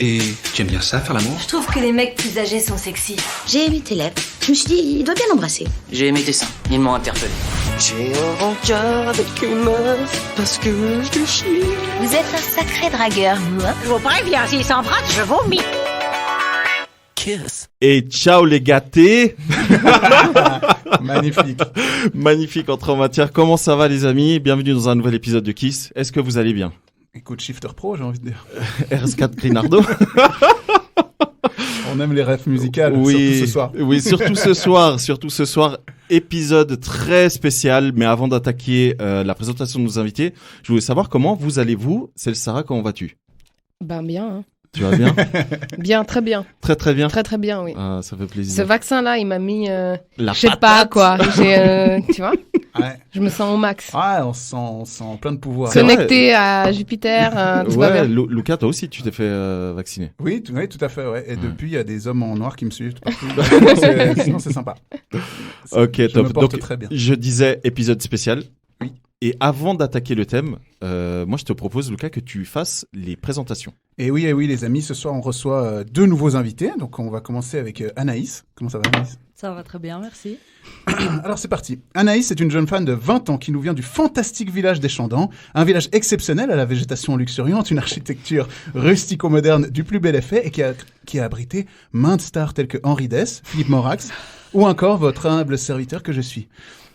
Et tu aimes bien ça, faire l'amour? Je trouve que les mecs plus âgés sont sexy. J'ai aimé tes lèvres. Je me suis dit, il doit bien l'embrasser. J'ai aimé tes seins, ils m'ont interpellé. J'ai un rencard avec une meuf parce que je chie. Vous êtes un sacré dragueur, vous, hein? Je vous préviens, s'il s'embrasse, je vomis. Kiss. Et ciao les gâtés. Magnifique. Magnifique entrée en matière. Comment ça va les amis? Bienvenue dans un nouvel épisode de Kiss. Est-ce que vous allez bien? Écoute, Shifter Pro, j'ai envie de dire. RS4 Grinardo. On aime les refs musicales, Oui, surtout ce soir. Oui, surtout ce soir. Épisode très spécial. Mais avant d'attaquer la présentation de nos invités, je voulais savoir comment vous allez-vous. C'est Sarah, comment vas-tu? Ben bien, hein. Tu vas bien? Bien, très bien. Très bien. Très bien, oui. Ah, ça fait plaisir. Ce vaccin-là, il m'a mis, La je sais pas quoi. Tu vois, Ouais. je me sens au max. Ah, on sent plein de pouvoir. C'est vrai. Connecté à Jupiter, tout va Ouais, bien. Lucas, toi aussi, tu t'es fait vacciner. Oui, tout à fait, ouais. Et depuis, il y a des hommes en noir qui me suivent partout. Sinon, c'est sympa. Ok, Je top. me porte Donc, très bien. je disais épisode spécial. Oui. Et avant d'attaquer le thème, moi, je te propose, Lucas, que tu fasses les présentations. Et oui, les amis, ce soir, on reçoit deux nouveaux invités. Donc, on va commencer avec Anaïs. Comment ça va, Anaïs? Ça va très bien, merci. Alors c'est parti. Anaïs est une jeune femme de 20 ans qui nous vient du fantastique village des Champs-d'Ans, un village exceptionnel à la végétation luxuriante, une architecture rustico-moderne du plus bel effet et qui a abrité maintes stars telles que Henri Dess, Philippe Morax ou encore votre humble serviteur que je suis.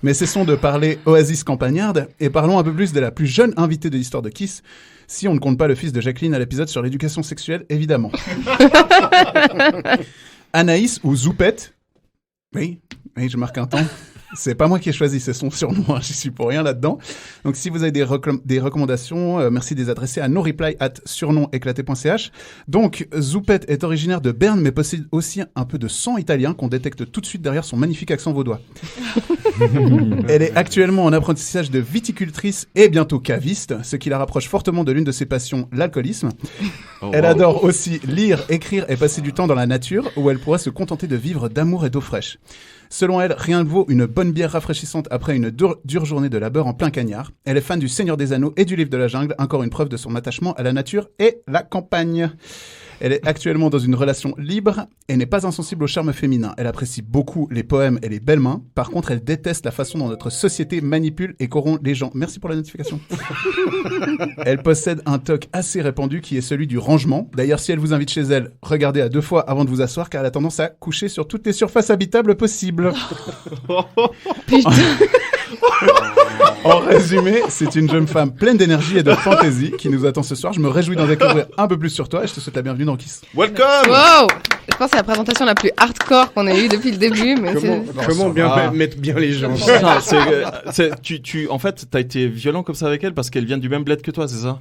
Mais cessons de parler oasis campagnarde et parlons un peu plus de la plus jeune invitée de l'histoire de Kiss, si on ne compte pas le fils de Jacqueline à l'épisode sur l'éducation sexuelle, évidemment. Anaïs ou Zoupette. Oui, je marque un temps. C'est pas moi qui ai choisi, c'est son surnom, hein, j'y suis pour rien là-dedans. Donc si vous avez des recommandations, merci de les adresser à noreply@surnoméclaté.ch. Donc Zoupette est originaire de Berne, mais possède aussi un peu de sang italien qu'on détecte tout de suite derrière son magnifique accent vaudois. Elle est actuellement en apprentissage de viticultrice et bientôt caviste, ce qui la rapproche fortement de l'une de ses passions, l'alcoolisme. Elle adore aussi lire, écrire et passer du temps dans la nature, où elle pourra se contenter de vivre d'amour et d'eau fraîche. Selon elle, rien ne vaut une bonne bière rafraîchissante après une dure journée de labeur en plein cagnard. Elle est fan du Seigneur des Anneaux et du Livre de la Jungle, encore une preuve de son attachement à la nature et la campagne. Elle est actuellement dans une relation libre et n'est pas insensible au charme féminin. Elle apprécie beaucoup les poèmes et les belles mains. Par contre, elle déteste la façon dont notre société manipule et corrompt les gens. Merci pour la notification. Elle possède un toc assez répandu qui est celui du rangement. D'ailleurs, si elle vous invite chez elle, regardez à 2 fois avant de vous asseoir car elle a tendance à coucher sur toutes les surfaces habitables possibles. Putain. En résumé, c'est une jeune femme pleine d'énergie et de fantaisie qui nous attend ce soir. Je me réjouis d'en découvrir un peu plus sur toi et je te souhaite la bienvenue dans Kiss. Welcome! Wow! Je pense que c'est la présentation la plus hardcore qu'on ait eue depuis le début, mais Comment bien mettre bien les gens? Putain, en fait, t'as été violent comme ça avec elle parce qu'elle vient du même bled que toi, c'est ça?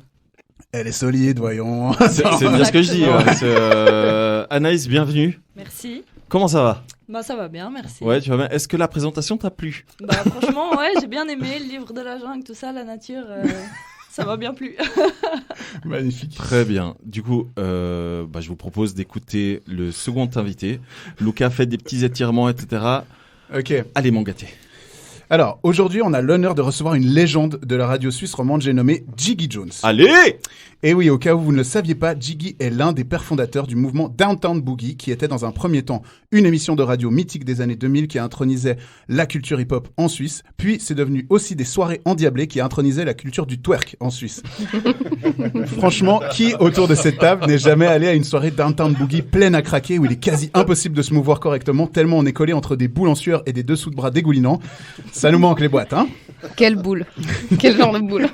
Elle est solide, voyons. C'est bien ce que je dis. Ouais. Anaïs, bienvenue. Merci. Comment ça va? Bah ça va bien, merci. Ouais, tu vas bien. Est-ce que la présentation t'a plu? Bah franchement, ouais, j'ai bien aimé le livre de la jungle, tout ça, la nature, ça m'a bien plu. Magnifique. Très bien. Du coup, je vous propose d'écouter le second invité. Lucas fait des petits étirements, etc. Ok. Allez, mon gâté. Alors, aujourd'hui, on a l'honneur de recevoir une légende de la radio suisse romande, j'ai nommé Jiggy Jones. Allez! Et oui, au cas où vous ne le saviez pas, Jiggy est l'un des pères fondateurs du mouvement Downtown Boogie, qui était dans un premier temps une émission de radio mythique des années 2000 qui intronisait la culture hip-hop en Suisse. Puis, c'est devenu aussi des soirées endiablées qui intronisaient la culture du twerk en Suisse. Franchement, qui autour de cette table n'est jamais allé à une soirée Downtown Boogie pleine à craquer où il est quasi impossible de se mouvoir correctement tellement on est collé entre des boules en sueur et des dessous de bras dégoulinants. Ça nous manque les boîtes, hein? quelle boule! Quel genre de boule!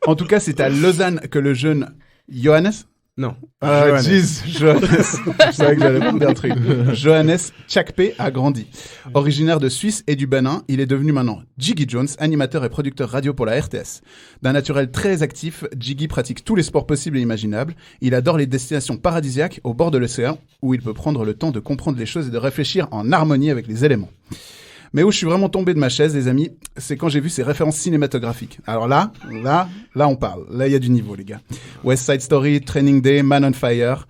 En tout cas, c'est à Lausanne que le jeune Johannes. Non. Johannes. Je savais que j'allais prendre un truc. Johannes Tchakpe a grandi. Originaire de Suisse et du Bénin, il est devenu maintenant Jiggy Jones, animateur et producteur radio pour la RTS. D'un naturel très actif, Jiggy pratique tous les sports possibles et imaginables. Il adore les destinations paradisiaques au bord de l'océan, où il peut prendre le temps de comprendre les choses et de réfléchir en harmonie avec les éléments. Mais où je suis vraiment tombé de ma chaise, les amis, c'est quand j'ai vu ses références cinématographiques. Alors là, on parle. Là, il y a du niveau, les gars. West Side Story, Training Day, Man on Fire,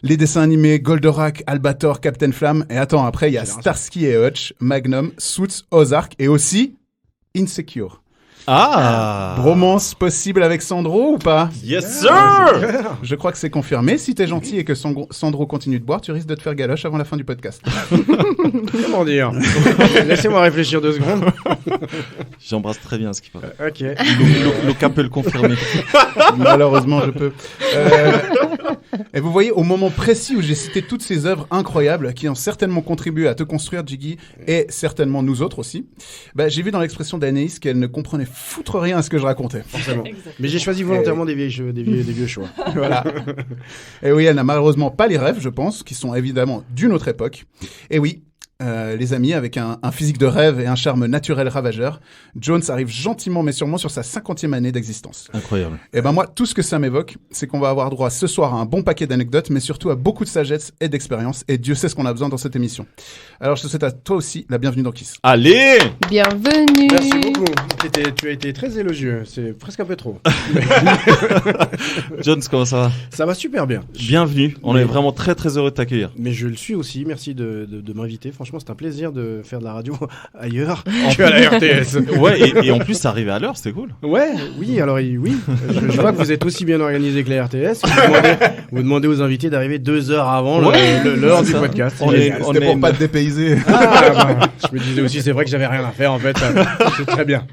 les dessins animés, Goldorak, Albator, Captain Flamme. Et attends, après, il y a Starsky et Hutch, Magnum, Suits, Ozark et aussi Insecure. Ah Bromance possible avec Sandro ou pas? Yes sir. Je crois que c'est confirmé. Si t'es gentil et que Sandro continue de boire, tu risques de te faire galoche avant la fin du podcast. Comment dire? Laissez-moi réfléchir 2 secondes. J'embrasse très bien ce qu'il parle. Ok. Luca peut le confirmer. Malheureusement, je peux. Et vous voyez, au moment précis où j'ai cité toutes ces œuvres incroyables qui ont certainement contribué à te construire, Jiggy, et certainement nous autres aussi, j'ai vu dans l'expression d'Anaïs qu'elle ne comprenait foutre rien à ce que je racontais. Forcément. Mais j'ai choisi volontairement des vieux choix. Voilà. Et oui, elle n'a malheureusement pas les rêves, je pense, qui sont évidemment d'une autre époque. Et oui, les amis, avec un physique de rêve et un charme naturel ravageur, Jones arrive gentiment mais sûrement sur sa 50e année d'existence. Incroyable. Et moi, tout ce que ça m'évoque, c'est qu'on va avoir droit ce soir à un bon paquet d'anecdotes, mais surtout à beaucoup de sagesse et d'expérience, et Dieu sait ce qu'on a besoin dans cette émission. Alors je te souhaite à toi aussi la bienvenue dans Kiss. Allez. Bienvenue. Merci beaucoup. Tu as été très élogieux, c'est presque un peu trop. Jones, comment ça va? Ça va super bien. Bienvenue, on est vraiment très très heureux de t'accueillir. Mais je le suis aussi, merci de m'inviter. Franchement, c'est un plaisir de faire de la radio ailleurs que à la RTS. Ouais, et en plus, ça arrivait à l'heure, c'était cool. Ouais, oui, alors oui. Je vois que vous êtes aussi bien organisé que la RTS. Vous demandez aux invités d'arriver 2 heures avant l'heure du podcast. C'était pour pas te dépayser. Je me disais aussi, c'est vrai que j'avais rien à faire en fait. C'est très bien.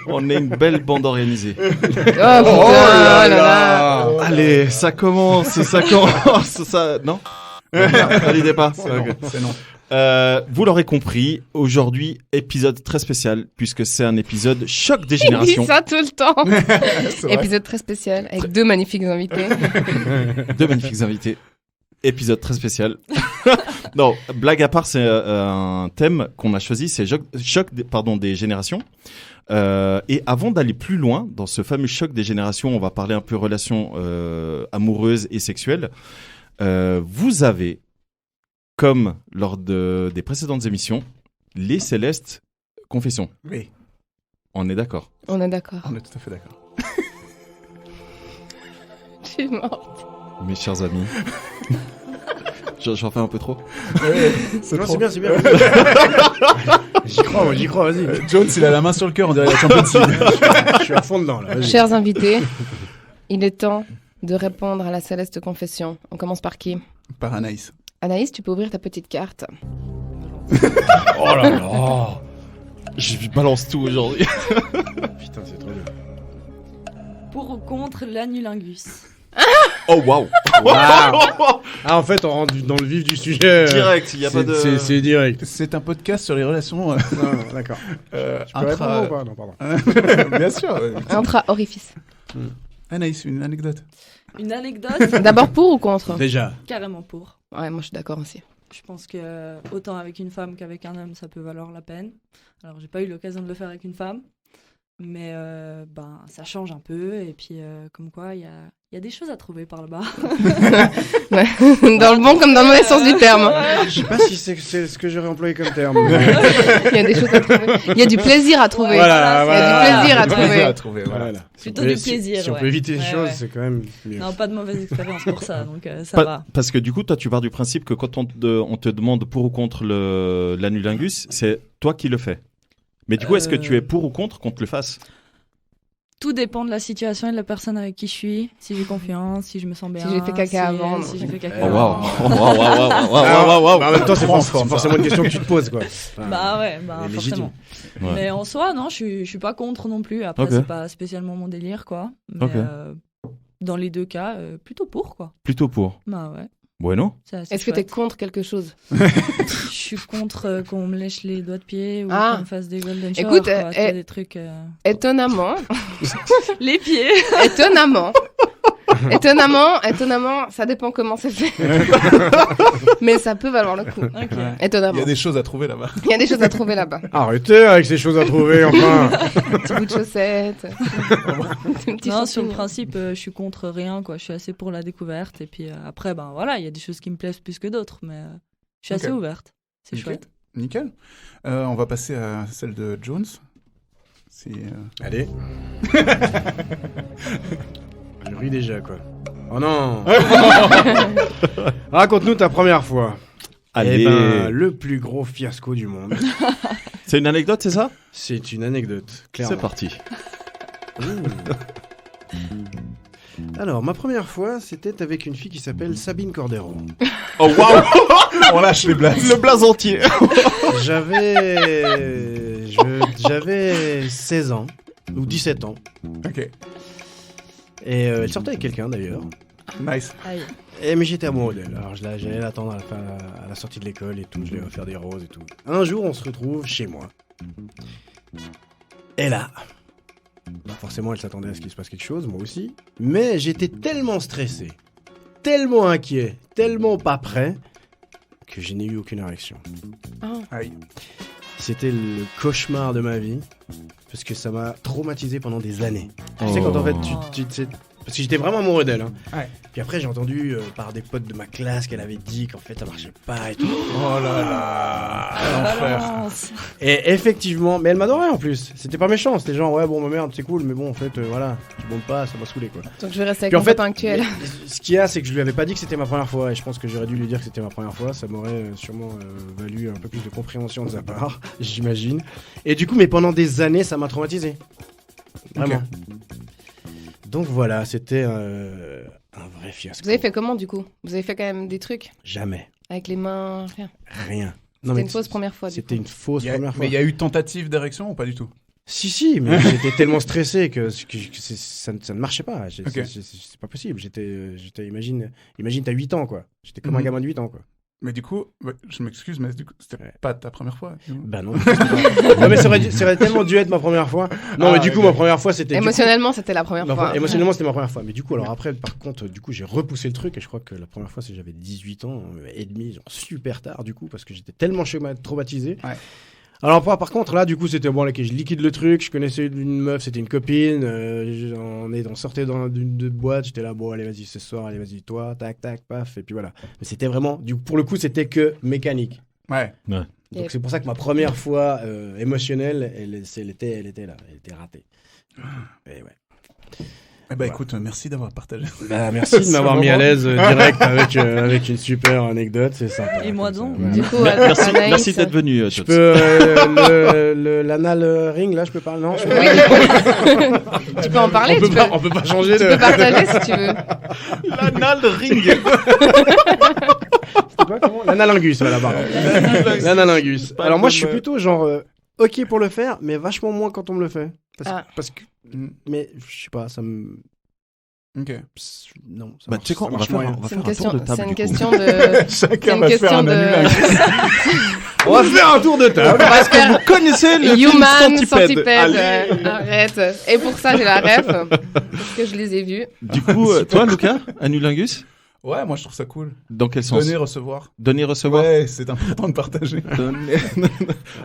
On est une belle bande organisée. Oh putain, oh là là. Allez, ça commence. Ça, non? Validez pas. C'est non. Vous l'aurez compris, aujourd'hui, épisode très spécial, puisque c'est un épisode choc des Il dit générations. ça tout le temps. C'est vrai. Épisode très spécial avec 2 magnifiques invités. 2 magnifiques invités. Épisode très spécial. Non, blague à part, c'est un thème qu'on a choisi, c'est choc des générations. Et avant d'aller plus loin dans ce fameux choc des générations, on va parler un peu relations amoureuses et sexuelles. Vous avez, comme lors des précédentes émissions, les Célestes Confessions. Oui, On est d'accord. On est d'accord. on est tout à fait d'accord. Je suis morte. Mes chers amis. J'en fais un peu trop. C'est Non, trop. c'est bien. J'y crois, vas-y. Jones, il a la main sur le cœur, on dirait la Champions League. Je suis à fond dedans là. Vas-y. Chers invités, il est temps de répondre à la céleste confession. On commence par qui? Par Anaïs. Anaïs, tu peux ouvrir ta petite carte. Oh là là. Je balance tout aujourd'hui. Putain, c'est trop bien. Pour ou contre l'anulingus? Oh waouh. Ah, en fait, on rentre dans le vif du sujet. Direct, il y a pas de. C'est direct. C'est un podcast sur les relations Non, d'accord. Je peux intra... répondre ou pas? Non, pardon. Bien sûr. Intra-orifice. Anaïs, une anecdote. Une anecdote? D'abord pour ou contre? Déjà. Carrément pour. Ouais, moi je suis d'accord aussi. Je pense que autant avec une femme qu'avec un homme, ça peut valoir la peine. Alors, j'ai pas eu l'occasion de le faire avec une femme, mais ça change un peu. Et puis, comme quoi, il y a des choses à trouver par là-bas. Ouais. Dans le bon comme dans le mauvais sens du terme. Je sais pas si c'est ce que j'aurais employé comme terme. Il y a des choses à trouver. Il y a du plaisir à trouver. Voilà, Il y a du plaisir à trouver. Voilà. Plutôt du plaisir, Si on ouais. peut éviter les Ouais, choses, ouais. c'est quand même mieux. Non, pas de mauvaise expérience pour ça, donc ça va. Parce que du coup, toi, tu pars du principe que quand on te demande pour ou contre l'anulingus, c'est toi qui le fais. Mais du coup, est-ce que tu es pour ou contre qu'on te le fasse? Tout dépend de la situation et de la personne avec qui je suis. Si j'ai confiance, si je me sens bien. j'ai fait caca avant. Si j'ai fait caca Oh avant. waouh. En même temps, c'est Prends en c'est forme, forcément une question que tu te poses, quoi. Bah ouais, légitime. forcément. Ouais. Mais en soi, non, je suis pas contre non plus. Après, Ok. c'est pas spécialement mon délire, quoi. Mais Ok. dans les 2 cas, plutôt pour, quoi. Plutôt pour. Bah ouais. Bueno. c'est assez Est-ce que t'es chouette. contre quelque chose? Je suis contre qu'on me lèche les doigts de pied ou Ah. qu'on me fasse des golden showers. Écoute, quoi. Tu vois, des trucs. Étonnamment, Les pieds. étonnamment, ça dépend comment c'est fait. Mais ça peut valoir le coup. Ok. Il Étonnamment. y a des choses à trouver là-bas. Il y a des choses à trouver là-bas. Arrêtez avec ces choses à trouver, enfin. Petit bout de chaussette. Un petit Non, sur le champignon. principe, je suis contre rien, quoi. Je suis assez pour la découverte. Et puis après, ben voilà, il y a des choses qui me plaisent plus que d'autres, mais je suis Ok. assez ouverte. C'est Ok. chouette. Nickel. On va passer à celle de Jones. Allez. Je ris déjà, quoi. Oh non. Raconte-nous ta première fois. Allez. Eh ben, le plus gros fiasco du monde. C'est une anecdote, c'est ça? C'est une anecdote, clairement. C'est parti. Alors, ma première fois, c'était avec une fille qui s'appelle Sabine Cordero. Oh waouh! On lâche les blagues. Le blaze entier. J'avais 16 ans, ou 17 ans. Ok. Et elle sortait avec quelqu'un d'ailleurs. Nice. Aïe. Mais j'étais amoureux d'elle. Alors j'allais l'attendre à la sortie de l'école et tout. Je lui ai offert des roses et tout. Un jour, on se retrouve chez moi. Et là, bah forcément, elle s'attendait à ce qu'il se passe quelque chose, moi aussi. Mais j'étais tellement stressé, tellement inquiet, tellement pas prêt, que je n'ai eu aucune érection. Aïe. C'était le cauchemar de ma vie, parce que ça m'a traumatisé pendant des années. Tu sais, quand en fait, tu sais, parce que j'étais vraiment amoureux d'elle. Hein. Ouais. Puis après, j'ai entendu par des potes de ma classe qu'elle avait dit qu'en fait, ça marchait pas et tout. Oh là là. Balance. Et effectivement, mais elle m'adorait en plus. C'était pas méchant, c'était genre, ouais, bon, ma merde, c'est cool, mais bon, en fait, voilà, tu montes pas, ça m'a saoulé, quoi. Donc je vais rester avec Puis en mon fait, copain actuel. Ce qu'il y a, c'est que je lui avais pas dit que c'était ma première fois, et je pense que j'aurais dû lui dire que c'était ma première fois. Ça m'aurait sûrement valu un peu plus de compréhension de sa part, j'imagine. Et du coup, mais pendant des années, ça m'a traumatisé. Vraiment. Ok. Donc voilà, c'était un vrai fiasco. Vous avez fait comment du coup? Vous avez fait quand même des trucs? Jamais. Avec les mains, rien. Rien. C'était une fausse première fois. C'était une fausse Il y a- première fois. Mais il y a eu tentative d'érection ou pas du tout? Si, mais j'étais tellement stressé que ça ne marchait pas. Ok. C'est pas possible. Imagine, t'as 8 ans, quoi. J'étais comme un Mhm. gamin de 8 ans, quoi. Mais du coup, ouais, je m'excuse, mais du coup, c'était Ouais. pas ta première fois. du coup. Bah non. Non, mais ça aurait tellement dû être ma première fois. Non, Ah, mais du coup, ok. ma première fois, c'était... Émotionnellement, c'était la première fois. Émotionnellement, c'était ma première fois. Mais du coup, alors après, par contre, du coup, j'ai repoussé le truc. Et je crois que la première fois, c'est que j'avais 18 ans et demi, genre super tard, du coup, parce que j'étais tellement traumatisé. Ouais. Alors par contre, là, du coup, c'était bon, là, que je liquide le truc. Je connaissais une meuf, c'était une copine. On sortait d'une boîte. J'étais là, bon, allez, vas-y, ce soir, allez, vas-y, toi, tac, tac, paf. Et puis voilà. Mais c'était vraiment, pour le coup, c'était que mécanique. Ouais. Donc Et- c'est pour ça que ma première fois émotionnelle, elle était là, elle était ratée. Et ouais. Eh ben, écoute, merci d'avoir partagé. Bah, merci de m'avoir mis à l'aise direct avec une super anecdote, c'est sympa. Et moi comme ça, donc. ouais. Du coup, Merci, Anaïs, merci d'être venu. Je Tots. peux l'anal ring là, je peux parler, non je peux pas. tu peux en parler, On peut pas changer tu de. peux partager si tu veux. L'anal ring. C'était quoi, comment L'analingus, voilà, pardon. L'analingus. Pas Alors moi, comme, je suis plutôt genre ok pour le faire, mais vachement moins quand on me le fait. Parce que, mais je sais pas, ça me. Ok. Non. Ça Bah, marche- tu sais quoi, ça on va marche faire moyen. un C'est une tour question, de table. c'est une du coup. question de. Chacun une va faire question un de- annulaire. On va faire un tour de table. On va se faire Connaissez le film Human Centipede. Centipede. Allez. Arrête. Et pour ça, j'ai la ref. Parce que je les ai vus. Du coup, toi, Lucas, Anulingus, Ouais, moi je trouve ça cool. dans quel sens? Donner, recevoir. Donner, recevoir. Ouais, c'est important de partager. Donner.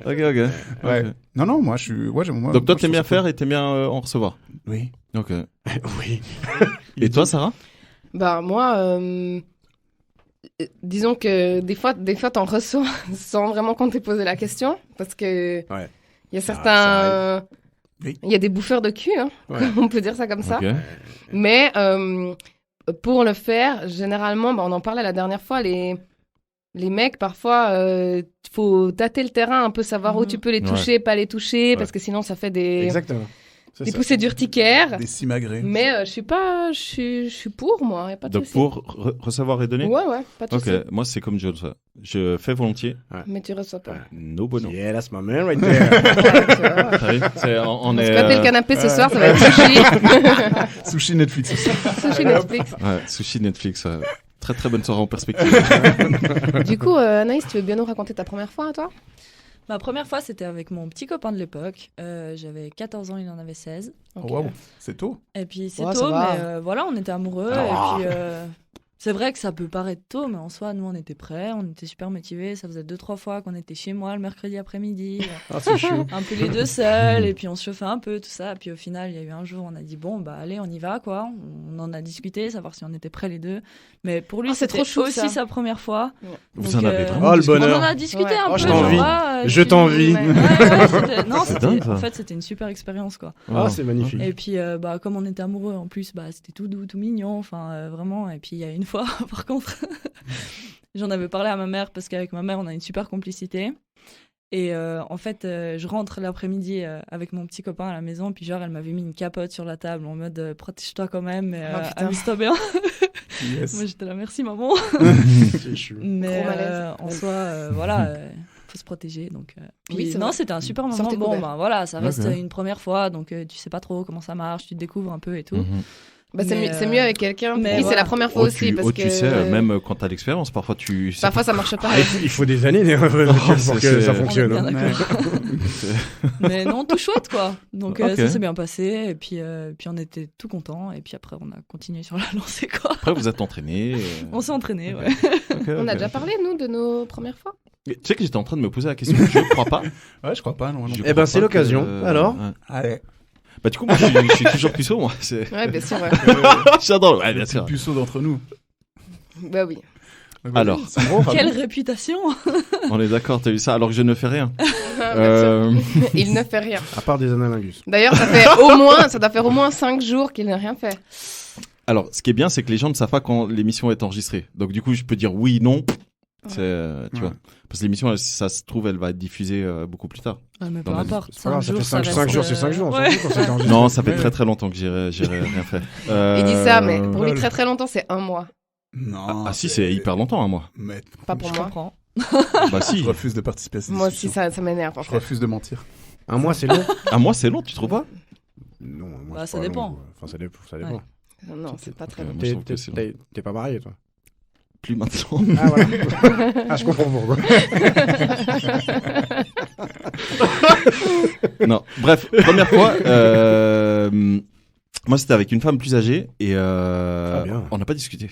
Ok. Ouais. Ok. Non, moi je suis. Ouais, moi, Donc toi, moi, je t'aimes bien trouve ça faire et t'aimes bien en recevoir. cool. Oui. Ok. Oui. Et toi, Sarah? Bah, moi, disons que des fois, t'en reçois sans vraiment qu'on t'ait posé la question. Parce que. Ouais. Il y a Ça certains. Oui. Il y a des bouffeurs de cul, hein, Ouais. on peut dire ça comme ça. Ok. Mais pour le faire, généralement, bah, on en parlait la dernière fois, les mecs, parfois, il faut tâter le terrain, un peu savoir où Mhm. tu peux les toucher, pas les toucher, parce que sinon ça fait des Exactement. C'est ça. poussées d'urticaires. Des simagrées. Mais je suis pour, moi, y a pas de Donc souci. pour recevoir et donner. Ouais, pas de Ok. souci. Moi, c'est comme John. Ça. Je fais volontiers. Mais tu reçois pas. No bono. Yeah, that's my man right there. Ouais, tu vois. T'as vu C'est- on On est. se coter le canapé ce soir, ça va être sushi. Sushi Netflix aussi. Sushi Netflix. Ouais, sushi Netflix. Très très bonne soirée en perspective. Du coup, Anaïs, tu veux bien nous raconter ta première fois à toi? Ma première fois, c'était avec mon petit copain de l'époque. J'avais 14 ans, il en avait 16. Ok. Waouh, c'est tôt. Et puis c'est Ouais, ça tôt, va. mais voilà, on était amoureux. Ah. Et puis c'est vrai que ça peut paraître tôt, mais en soi, nous, on était prêts, on était super motivés. Ça faisait 2-3 fois qu'on était chez moi le mercredi après-midi, Ah, c'est chou. un peu les deux seuls, et puis on se chauffait un peu, tout ça. Puis au final, il y a eu un jour, on a dit bon, bah allez, on y va, quoi. On en a discuté, savoir si on était prêts les deux. Mais pour lui, Ah, c'est c'était trop chou, aussi ça. sa première fois. Vous Donc, en avez vraiment. Oh, le discuté bonheur. On en a discuté Ouais. un Oh, peu. je t'envie. Je puis- t'envie. Ouais, non, C'est c'était- dingue, ça. en fait, c'était une super expérience, quoi. Ah, c'est magnifique. Et puis, bah, comme on était amoureux, en plus, bah, c'était tout doux, tout mignon, enfin, vraiment. Et puis, il y a une fois, par contre, j'en avais parlé à ma mère, parce qu'avec ma mère, on a une super complicité. Et en fait, je rentre l'après-midi avec mon petit copain à la maison, puis genre, elle m'avait mis une capote sur la table en mode protège-toi quand même, mais putain. amuse-toi bien. Yes. Moi, j'étais là, merci maman. C'est chou. Mais Gros malaise. en soi, voilà, faut se protéger. Donc, puis, Oui, c'est non, vrai. c'était un super moment. Sortez Bon, couvert. ben voilà, ça reste Ok. une première fois, donc tu sais pas trop comment ça marche, tu te découvres un peu et tout. Mhm. Bah, c'est Mais, c'est mieux avec quelqu'un. mais Oui, c'est voilà. la première fois aussi. Parce que tu sais, même quand t'as l'expérience, parfois tu sais parfois ça marche pas. Ah, il faut des années pour c'est- que ça On est fonctionne. bien hein. d'accord. Mais non, tout chouette quoi. Donc Ok. ça s'est bien passé et puis on était tout contents et puis après on a continué sur la lancée quoi. Après, vous êtes entraîné. On s'est entraîné, ouais. On a déjà parlé, nous, de nos premières fois. Tu sais que j'étais en train de me poser la question. Je crois pas. Ouais, je crois pas, non. Je Eh crois ben, c'est pas l'occasion. que- Alors ouais. Allez. Bah du coup, moi, je suis toujours puceau, moi. Ouais, bien sûr. Ouais. J'adore. Ouais, bien Le sûr. plus puceau d'entre nous. Bah oui. Alors, Quelle réputation. on est d'accord, t'as vu ça alors que je ne fais rien. Bien sûr. Euh, Il ne fait rien. À part des analingus. D'ailleurs, ça doit faire au moins 5 jours qu'il n'a rien fait. Alors, ce qui est bien, c'est que les gens ne savent pas quand l'émission est enregistrée. Donc du coup, je peux dire oui, non. C'est, tu Ouais. vois. Parce que l'émission, si ça se trouve, elle va être diffusée beaucoup plus tard. Ah, mais peu Dans la- importe. C'est pas grave, ça fait 5 5 jours, c'est 5 jours. On s'en fout quand c'est enregistré. Non, ça fait Ouais. très très longtemps que j'ai rien fait. Il dit ça, mais pour lui, lol. très très longtemps, c'est 1 mois. Non. Ah si, c'est hyper longtemps, hein, moi. Mais Pas pour Je moi. comprends. Bah si. je refuse de participer à cette Moi aussi, discussion. ça m'énerve. En Je fait. refuse de mentir. Un mois, c'est long. Un mois, c'est long, tu trouves pas? Non, moi, Bah, c'est ça pas long, dépend. quoi. Enfin, ça dépend. Ça dépend. Ouais. Non, c'est pas très Ouais, long. moi, je trouve que c'est long. T'es pas marié, toi? Plus maintenant. Ah, voilà. Ah, je comprends pourquoi. Non. Bref, première fois. Moi, c'était avec une femme plus âgée et bien. on n'a pas discuté.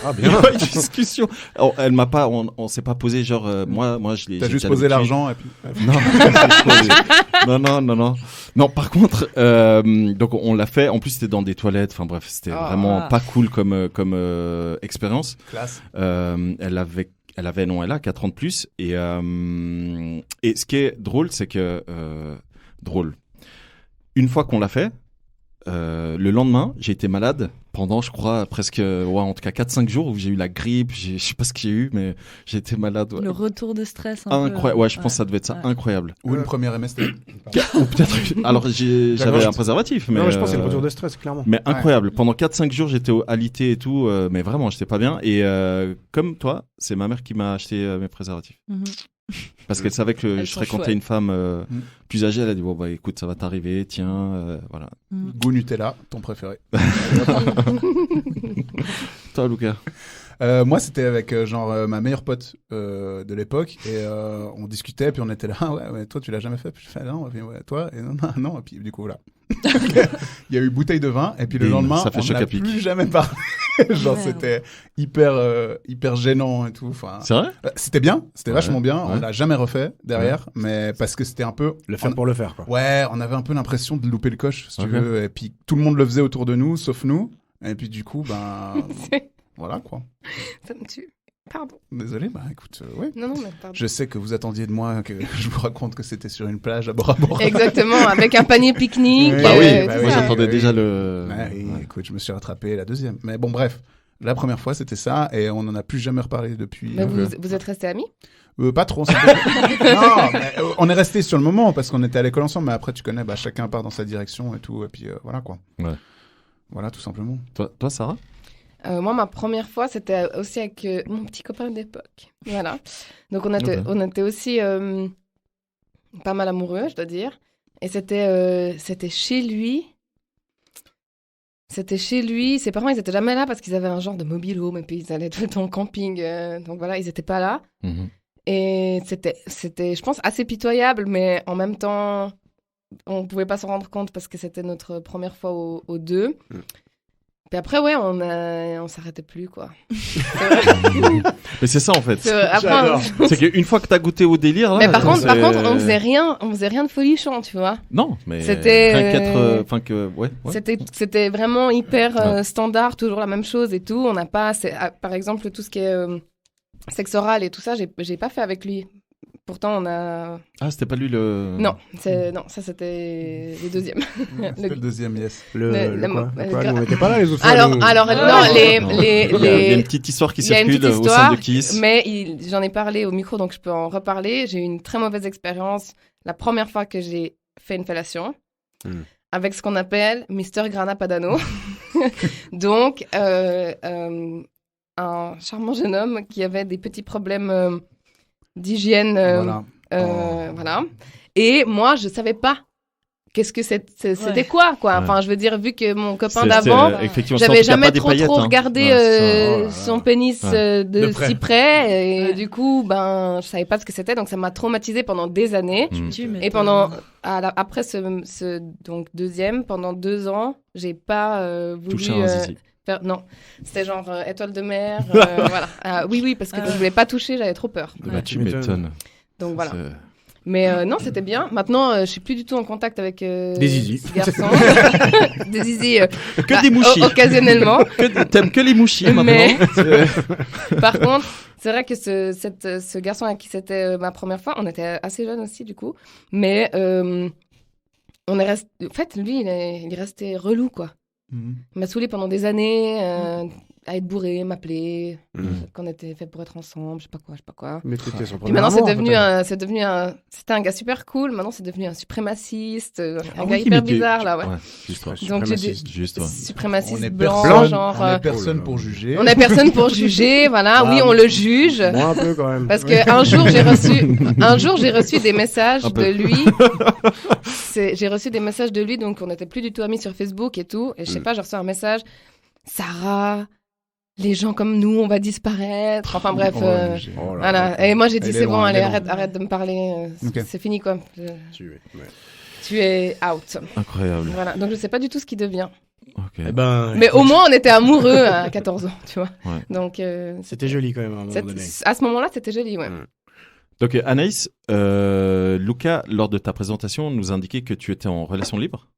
Ah, Il n'y bien. a pas eu de discussion. Alors, elle m'a pas. On s'est pas posé genre. Moi, je l'ai. T'as j'ai juste déjà posé l'habitude. l'argent et puis. Non. Non, par contre, donc on l'a fait. En plus, c'était dans des toilettes. Enfin bref, c'était Ah. vraiment pas cool comme expérience. Classe. Elle a 4 ans de plus. Et ce qui est drôle, c'est que drôle. Une fois qu'on l'a fait, le lendemain, j'ai été malade pendant, je crois, presque, en tout cas 4-5 jours où j'ai eu la grippe. Je sais pas ce que j'ai eu, mais j'ai été malade. Ouais. Le retour de stress. Un peu, Incroyable. Ouais, je pense que ça devait être ça, Ouais. incroyable. Ou une première MST. Ou peut-être. Alors, j'avais un préservatif, mais. Non, je pense que c'est le retour de stress, clairement. Mais incroyable. Pendant 4-5 jours, j'étais alité et tout, mais vraiment, j'étais pas bien. Et comme toi, c'est ma mère qui m'a acheté mes préservatifs. Mhm. Parce qu'elle savait que Elles je sont fréquentais chouettes. une femme Mm. plus âgée. Elle a dit bon bah écoute, ça va t'arriver, tiens, voilà. Goût Nutella, ton préféré. Toi, Lucas. Moi, c'était avec ma meilleure pote de l'époque et on discutait puis on était là. Ah ouais, toi tu l'as jamais fait. Puis je fais non. Et puis, ouais, toi et non. Et puis du coup voilà. Il y a eu bouteille de vin et puis le Bim, lendemain ça fait on choc n'a à pic. plus jamais parlé. Genre Merde. c'était hyper gênant et tout. Enfin, C'est vrai? c'était bien, c'était Ouais, vachement bien. On ouais. l'a jamais refait derrière, mais parce que c'était un peu Le faire pour le faire, quoi. Ouais, on avait un peu l'impression de louper le coche, si tu Ok. veux. Et puis tout le monde le faisait autour de nous, sauf nous. Et puis du coup, C'est- voilà quoi. Ça me tue. Pardon. Désolé, écoute, ouais. Non, mais pardon. Je sais que vous attendiez de moi que je vous raconte que c'était sur une plage à Bora Bora. Exactement, avec un panier pique-nique. Oui. Bah oui, tout bah moi oui. ça. j'entendais oui. déjà le. Ouais, et Ouais. écoute, je me suis rattrapé la deuxième. Mais bon, bref. La première fois, c'était ça, et on n'en a plus jamais reparlé depuis. Mais vous êtes restés amis? Pas trop. Non, mais, on est resté sur le moment parce qu'on était à l'école ensemble, mais après, tu connais, chacun part dans sa direction et tout, et puis voilà quoi. Ouais. Voilà, tout simplement. Toi, Sarah? Moi, ma première fois, c'était aussi avec mon petit copain d'époque. Voilà. Donc, on était aussi pas mal amoureux, je dois dire. Et c'était chez lui. C'était chez lui. Ses parents, ils étaient jamais là parce qu'ils avaient un genre de mobile-home et puis ils allaient tout le temps en camping. Donc voilà, ils étaient pas là. Mhm. Et c'était, je pense, assez pitoyable, mais en même temps, on pouvait pas s'en rendre compte parce que c'était notre première fois aux deux. Puis après, ouais, on s'arrêtait plus, quoi. Mais c'est ça en fait. C'est vrai. Après, C'est qu'une fois que t'as goûté au délire. Là, mais par contre, c'est- on faisait rien de folichon, tu vois. Non, mais. C'était, rien qu'être. Enfin que. Ouais. C'était vraiment hyper Ouais. standard, toujours la même chose et tout. On n'a pas, par exemple, tout ce qui est sexe oral et tout ça, j'ai pas fait avec lui. Pourtant, on a... Ah, c'était pas lui le. Non, ça c'était le deuxième. C'était le deuxième, yes. Quoi, nous, on n'était pas là, les autres fois. Alors, nous. non, Il y a une petite histoire qui il y a une circule petite au sein histoire, de Kiss. mais j'en ai parlé au micro, donc je peux en reparler. J'ai eu une très mauvaise expérience la première fois que j'ai fait une fellation avec ce qu'on appelle Mister Grana Padano. Donc, un charmant jeune homme qui avait des petits problèmes d'hygiène. Voilà. Et moi, je savais pas qu'est-ce que c'était quoi. Enfin, je veux dire, vu que mon copain d'avant, j'avais jamais trop regardé son pénis de si près. Et du coup, je savais pas ce que c'était. Donc, ça m'a traumatisée pendant des années. Et après ce donc deuxième, pendant 2 ans, j'ai pas voulu... Toucher un zizi. Non, c'était genre étoile de mer. Voilà. Oui, parce que je voulais pas toucher, j'avais trop peur. Bah, tu m'étonnes. Donc voilà. Mais non, c'était bien. Maintenant, je suis plus du tout en contact avec des zizi. ces garçons. Des zizi. Que des mouchis. Occasionnellement. T'aimes que les mouchis maintenant. Mais par contre, c'est vrai que ce garçon à qui c'était ma première fois, on était assez jeunes aussi du coup. Mais on est resté. En fait, lui, il est resté relou quoi. Il m'a saoulé pendant des années à être bourré, m'appeler, qu'on était fait pour être ensemble, je sais pas quoi. Mais c'était son Puis premier maintenant, amour, c'était un gars super cool. Maintenant, c'est devenu un suprémaciste, un oui, gars hyper bizarre là, ouais. Donc suprémaciste On est blanc, genre. On est personne pour juger. On est personne pour juger, voilà. Oui, on le juge. Moi un peu quand même. Parce qu'un jour, j'ai reçu des messages de lui. J'ai reçu des messages de lui, donc on n'était plus du tout amis sur Facebook et tout. Et je sais pas, j'ai reçu un message. Sarah, les gens comme nous, on va disparaître. Enfin bref, voilà. Et moi j'ai dit c'est bon, allez, arrête de me parler. C'est fini quoi. Tu es out. Incroyable. Voilà. Donc je sais pas du tout ce qu'il devient. Okay. Mais au moins on était amoureux à 14 ans, tu vois. Ouais. Donc c'était joli quand même à un moment donné. À ce moment-là, c'était joli, ouais. Donc Anaïs, Luca, lors de ta présentation, nous indiquait que tu étais en relation libre.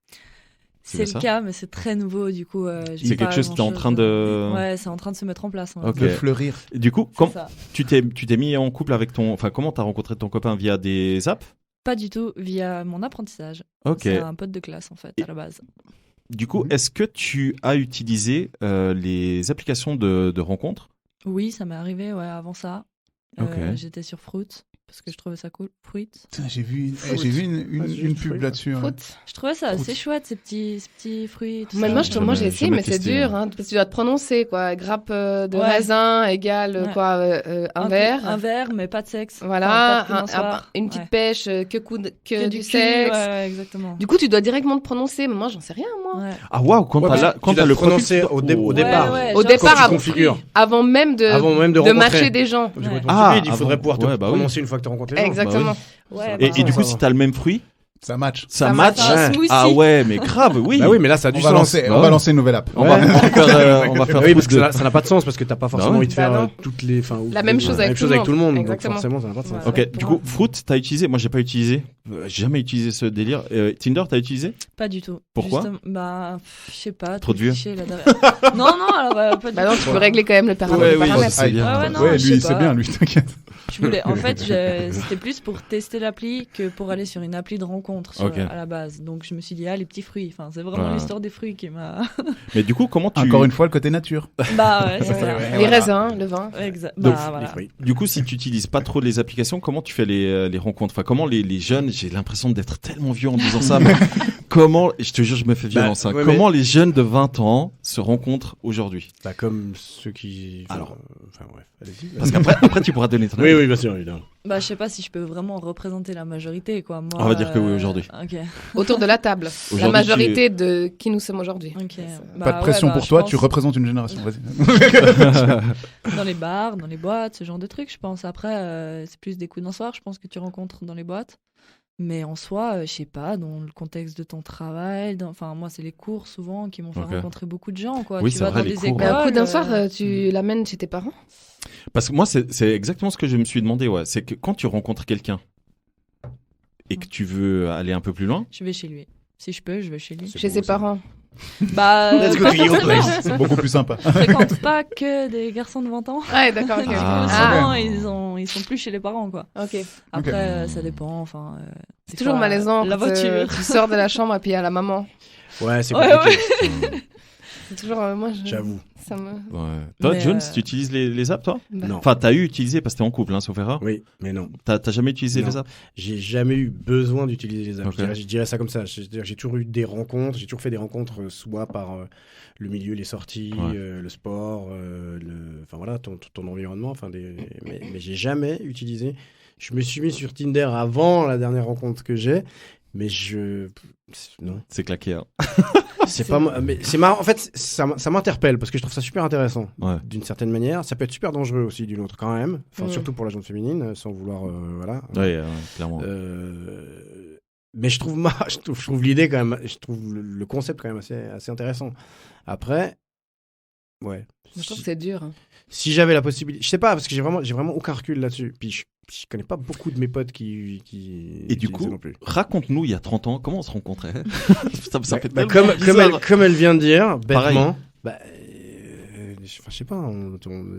C'est le cas, mais c'est très nouveau, du coup. C'est quelque chose qui est en train de... Ouais, c'est en train de se mettre en place. De fleurir. Et du coup, tu t'es mis en couple avec ton... Enfin, comment t'as rencontré ton copain, via des apps ? Pas du tout, via mon apprentissage. Ok. C'est un pote de classe, en fait, à la base. Du coup, est-ce que tu as utilisé les applications de rencontres ? Oui, ça m'est arrivé, ouais, avant ça. J'étais sur Fruit. Parce que je trouvais ça cool. Fruit. J'ai vu une pub là-dessus. Ouais. Je trouvais ça assez chouette, ces petits fruits. Moi, j'ai essayé, mais c'est dur. Hein, parce que tu dois te prononcer, quoi. Grappe de raisin égale un verre. Un verre, mais pas de sexe. Voilà. Une petite pêche, que du sexe. Ouais, exactement. Du coup, tu dois directement te prononcer. Mais moi, j'en sais rien, moi. Ouais. Ah, waouh, quand t'as le prononcé au départ. Au départ, avant même de matcher des gens. Il faudrait pouvoir te prononcer une fois que tu as rencontré les gens. Exactement. Et du coup, si t'as le même fruit, ça match. Ça match. Ah ouais, mais grave, oui. Bah oui, mais là, ça a du sens. On va lancer une nouvelle app. On va faire. Oui, parce que ça n'a pas de sens, parce que t'as pas forcément envie de faire toutes les. La même chose avec tout le monde. Donc forcément, ça n'a pas de sens. Ok, du coup, Fruit, t'as utilisé. Moi, j'ai pas utilisé. Jamais utilisé ce délire. Tinder, t'as utilisé ? Pas du tout. Pourquoi ? Je sais pas. Trop de vieux. Non, alors pas du tout. Non, tu peux régler quand même le paramètre. Ouais, lui, c'est bien, lui, t'inquiète. En fait, c'était plus pour tester l'appli que pour aller sur une appli de rencontre à la base. Donc je me suis dit, les petits fruits. Enfin, c'est vraiment l'histoire des fruits qui m'a. Mais du coup, comment tu. Encore une fois, le côté nature. Bah ouais, c'est ça. Les raisins, le vin. Exact. Donc, voilà. Du coup, si tu utilises pas trop les applications, comment tu fais les rencontres ? Enfin, comment les jeunes, j'ai l'impression d'être tellement vieux en disant ça, mais comment, je te jure, je me fais violence, comment les jeunes de 20 ans se rencontrent aujourd'hui ? Bah, comme ceux qui. Alors. Enfin, bref, allez-y. Parce qu'après, tu pourras donner ton avis. Oui, bien sûr, évidemment. Bah, je sais pas si je peux vraiment représenter la majorité, quoi. Moi, on va dire que oui, aujourd'hui. Okay. Autour de la table. La majorité de qui nous sommes aujourd'hui. Okay. Pas de pression pour toi, tu représentes une génération. Dans les bars, dans les boîtes, ce genre de trucs, je pense. Après, c'est plus des coups d'un soir, je pense, que tu rencontres dans les boîtes. Mais en soi, je sais pas, dans le contexte de ton travail, enfin moi c'est les cours souvent qui m'ont fait rencontrer beaucoup de gens, quoi. Oui, tu vas dans des écoles. Mais un coup d'un soir, tu l'amènes chez tes parents ? Parce que moi c'est exactement ce que je me suis demandé, ouais. C'est que quand tu rencontres quelqu'un et que tu veux aller un peu plus loin, je vais chez lui. Si je peux, je vais chez lui. Chez ses parents. Bah, Let's go pas to your forcément. place. C'est beaucoup plus sympa. Je fréquente pas que des garçons de 20 ans. Ouais, d'accord, ok. Du coup, Ah. souvent, ils sont plus chez les parents, quoi. Ok. Après, ça dépend, enfin... C'est toujours malaisant La quand voiture. tu sors de la chambre et puis il y a la maman. Ouais, c'est Ouais, compliqué. C'est toujours... moi, J'avoue. Ça me... Ouais. Toi, Mais, Jones, tu utilises les apps, toi Bah, Non. Enfin, t'as utilisé parce que t'es en couple, hein, sauf erreur. Oui, mais non. T'as jamais utilisé Non. les apps J'ai jamais eu besoin d'utiliser les apps. Ok. Je dirais ça comme ça. J'ai toujours eu des rencontres. J'ai toujours fait des rencontres, soit par le milieu, les sorties, Ouais. le sport, enfin voilà, ton environnement. Enfin, mais j'ai jamais utilisé. Je me suis mis sur Tinder avant la dernière rencontre que j'ai, mais non. C'est claqué, hein. C'est pas moi, mais c'est marrant. En fait, ça m'interpelle parce que je trouve ça super intéressant Ouais. d'une certaine manière. Ça peut être super dangereux aussi d'une autre quand même. Enfin, Mm. surtout pour la gente féminine, sans vouloir, voilà. Ouais, clairement. Mais je trouve je trouve l'idée quand même, je trouve le concept quand même assez intéressant. Après, ouais. Je trouve que c'est dur. Hein. Si j'avais la possibilité, je sais pas parce que j'ai vraiment aucun recul là-dessus. Puis je connais pas beaucoup de mes potes qui Et du utilisaient coup, non plus. raconte-nous, il y a 30 ans, comment on se rencontrait ça fait Bah, tellement bizarre. comme elle vient de dire, Pareil. bêtement, bah, je sais pas,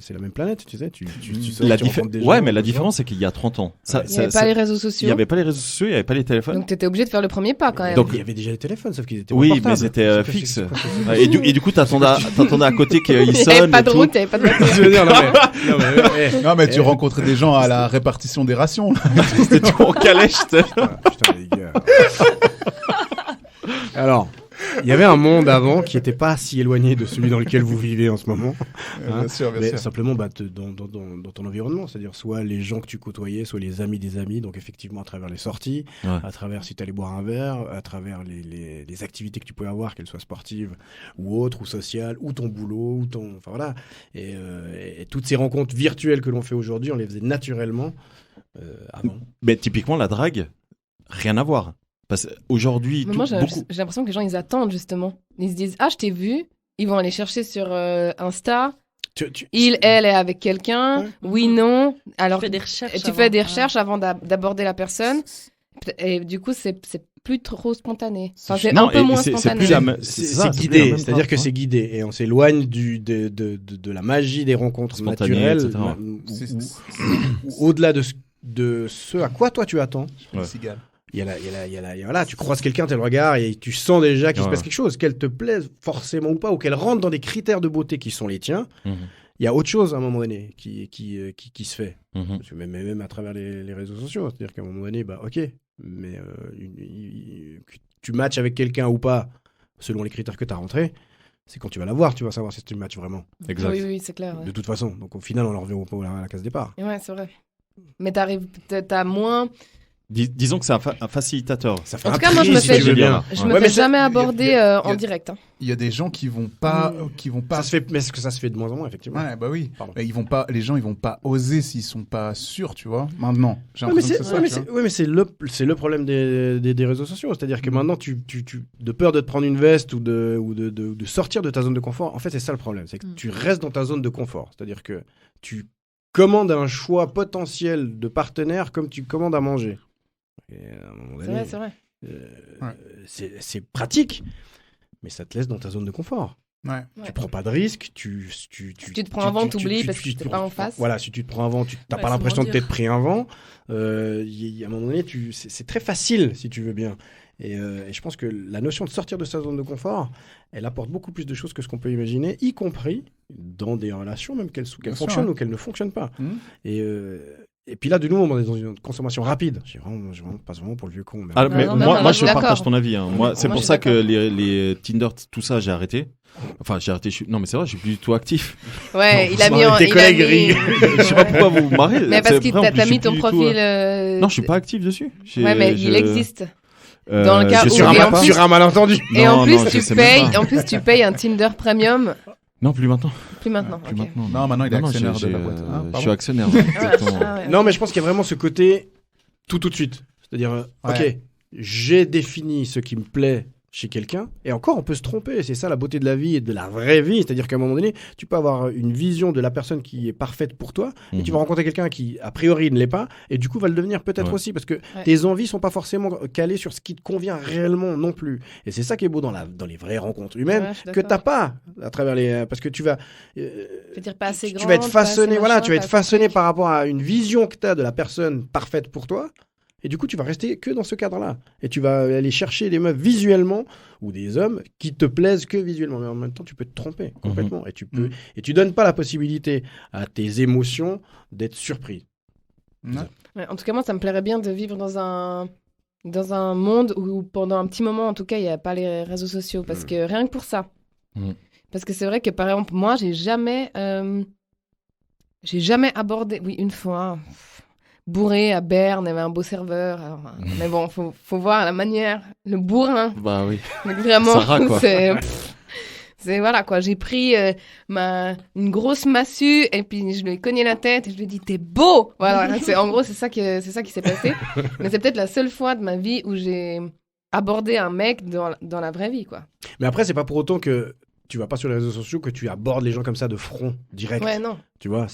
c'est la même planète, tu sais. Tu sors, La tu rencontres des ouais, gens, mais la tu différence, c'est qu'il y a 30 ans. Ouais. Il n'y avait pas les réseaux sociaux. Il n'y avait pas les réseaux sociaux, il n'y avait pas les téléphones. Donc t'étais obligé de faire le premier pas quand même. Donc, il y avait déjà les téléphones, sauf qu'ils étaient oui, pas mais portables. ils étaient C'est quoi, fixes. c'est quoi, Et du coup, t'attendais à côté qu'il il n'y sonne. avait pas et de tout. route, il n'y avait pas de voiture. Je veux dire, non, mais Non, mais tu rencontrais des gens à la répartition des rations. C'était tout en calèche. putain, les gars. Alors, il y avait un monde avant qui n'était pas si éloigné de celui dans lequel vous vivez en ce moment. Bien sûr, bien Mais sûr. simplement dans ton environnement, c'est-à-dire soit les gens que tu côtoyais, soit les amis des amis, donc effectivement à travers les sorties, Ouais. à travers si tu allais boire un verre, à travers les activités que tu pouvais avoir, qu'elles soient sportives ou autres, ou sociales, ou ton boulot, ou ton... Enfin voilà. Et toutes ces rencontres virtuelles que l'on fait aujourd'hui, on les faisait naturellement avant. Mais typiquement, la drague, rien à voir. Parce qu'aujourd'hui, Mais moi, j'ai beaucoup. l'impression que les gens, ils attendent justement. Ils se disent, ah, je t'ai vu. Ils vont aller chercher sur Insta. Il, elle est avec quelqu'un. Ouais. Oui, non. Alors, Tu fais des recherches. et tu fais des recherches avant d'aborder la personne. Et du coup, c'est plus trop spontané. Enfin, c'est Non, un peu et moins c'est spontané. plus la même- C'est ça, plus la guidé, même c'est-à-dire trace, que hein. c'est guidé et on s'éloigne de la magie des rencontres Spontanées, naturelles etc. ou au-delà de ce à quoi toi tu attends. Ouais. Cigale. Voilà, tu croises quelqu'un, t'as le regard et tu sens déjà qu'il se Ouais. passe quelque chose, qu'elle te plaise forcément ou pas, ou qu'elle rentre dans des critères de beauté qui sont les tiens. Mhm. Il y a autre chose à un moment donné qui se fait. Mhm. Parce que même à travers les réseaux sociaux. C'est-à-dire qu'à un moment donné, bah, ok, mais que tu matches avec quelqu'un ou pas, selon les critères que tu as rentrés, c'est quand tu vas la voir, tu vas savoir si tu matches vraiment. Exact. Oui, oui, c'est clair. Ouais. De toute façon. Donc au final, on en revient à la case départ. Et ouais, c'est vrai. Mais t'as moins. Disons que c'est un facilitateur. Ça fait En un tout cas, moi, je tri, me si fais- tu veux bien. Je Ouais. me Ouais, mais fais ça- jamais y a- aborder y a- en direct. Hein. Il y a des gens qui vont pas, Ça se fait, mais est-ce que ça se fait de moins en moins, effectivement. Ouais, bah oui. Pardon. Mais les gens, ils vont pas oser s'ils sont pas sûrs, tu vois. Maintenant, j'ai Ouais, mais l'impression c'est que c'est ça. ouais, mais tu c'est- vois. ouais, mais c'est le problème des réseaux sociaux. C'est-à-dire que maintenant, de peur de te prendre une veste ou de sortir de ta zone de confort, en fait, c'est ça le problème. C'est que tu restes dans ta zone de confort. C'est-à-dire que tu commandes un choix potentiel de partenaire comme tu commandes à manger. Et à un moment C'est donné, vrai, c'est vrai. Ouais. c'est pratique, mais ça te laisse dans ta zone de confort. Ouais. Ouais. Tu prends pas de risques, tu te prends un vent, t'oublies parce que t'es pas en face. Voilà, si tu te prends un vent, tu n'as Ouais, pas c'est l'impression de moins dur. t'être pris un vent. À un moment donné, c'est très facile, si tu veux bien. Et je pense que la notion de sortir de sa zone de confort, elle apporte beaucoup plus de choses que ce qu'on peut imaginer, y compris dans des relations, même qu'elles Bien sûr, fonctionnent ouais. ou qu'elles ne fonctionnent pas. Mhm. Et puis là, de nouveau, on est dans une consommation rapide. Je passe vraiment pour le vieux con. Mais... Ah, mais non, mais moi, moi, je je suis partage d'accord. ton avis. Hein. Moi, c'est Moi, pour je ça suis que les Tinder, tout ça, j'ai arrêté. Enfin, j'ai arrêté. Non, mais c'est vrai, je suis plus du tout actif. Ouais, Non, il a vous mis en. tes il a collègues mis- rient. Je sais pas pourquoi vous vous marrez. Mais parce C'est que vrai, en plus, t'as je suis mis ton plus du tout, profil. Non, je suis pas actif dessus. Ouais, mais il existe. Dans le cas je où- suis et un en pas. plus- Sur un malentendu. Et Non, en plus, non, je tu sais même payes. pas. En plus, tu payes un Tinder Premium. Non, plus maintenant. Plus maintenant. Plus ok. maintenant. Non, maintenant, il est Non, actionnaire j'ai- de la boîte. j'ai- Ah, je pardon. suis actionnaire. Ah, exactement. ah ouais, Non, mais je pense qu'il y a vraiment ce côté tout de suite. C'est-à-dire, Ouais. ok, j'ai défini ce qui me plaît chez quelqu'un, et encore on peut se tromper, c'est ça la beauté de la vie et de la vraie vie, c'est-à-dire qu'à un moment donné, tu peux avoir une vision de la personne qui est parfaite pour toi, et tu vas rencontrer quelqu'un qui a priori ne l'est pas, et du coup va le devenir peut-être aussi, parce que tes envies sont pas forcément calées sur ce qui te convient réellement non plus, et c'est ça qui est beau dans les vraies rencontres humaines, que t'as pas à travers les... parce que tu vas... dire pas assez tu vas être façonné, machin, tu vas être façonné par rapport à une vision que t'as de la personne parfaite pour toi. Et du coup, tu vas rester que dans ce cadre-là. Et tu vas aller chercher des meufs visuellement ou des hommes qui te plaisent que visuellement. Mais en même temps, tu peux te tromper complètement. Et tu donnes pas la possibilité à tes émotions d'être surpris. Ouais, en tout cas, moi, ça me plairait bien de vivre dans un monde où pendant un petit moment, en tout cas, il n'y a pas les réseaux sociaux. Parce que rien que pour ça. Parce que c'est vrai que, par exemple, moi, j'ai jamais abordé... Oui, une fois... bourré à Berne, il y avait un beau serveur. Alors, mais bon, faut voir la manière, le bourrin. Bah oui. Donc vraiment, Sarah, quoi. c'est voilà quoi. J'ai pris une grosse massue et puis je lui ai cogné la tête et je lui ai dit t'es beau. Voilà, en gros c'est ça qui s'est passé. Mais c'est peut-être la seule fois de ma vie où j'ai abordé un mec dans la vraie vie quoi. Mais après c'est pas pour autant que tu vas pas sur les réseaux sociaux que tu abordes les gens comme ça de front direct. Ouais, non. Tu vois,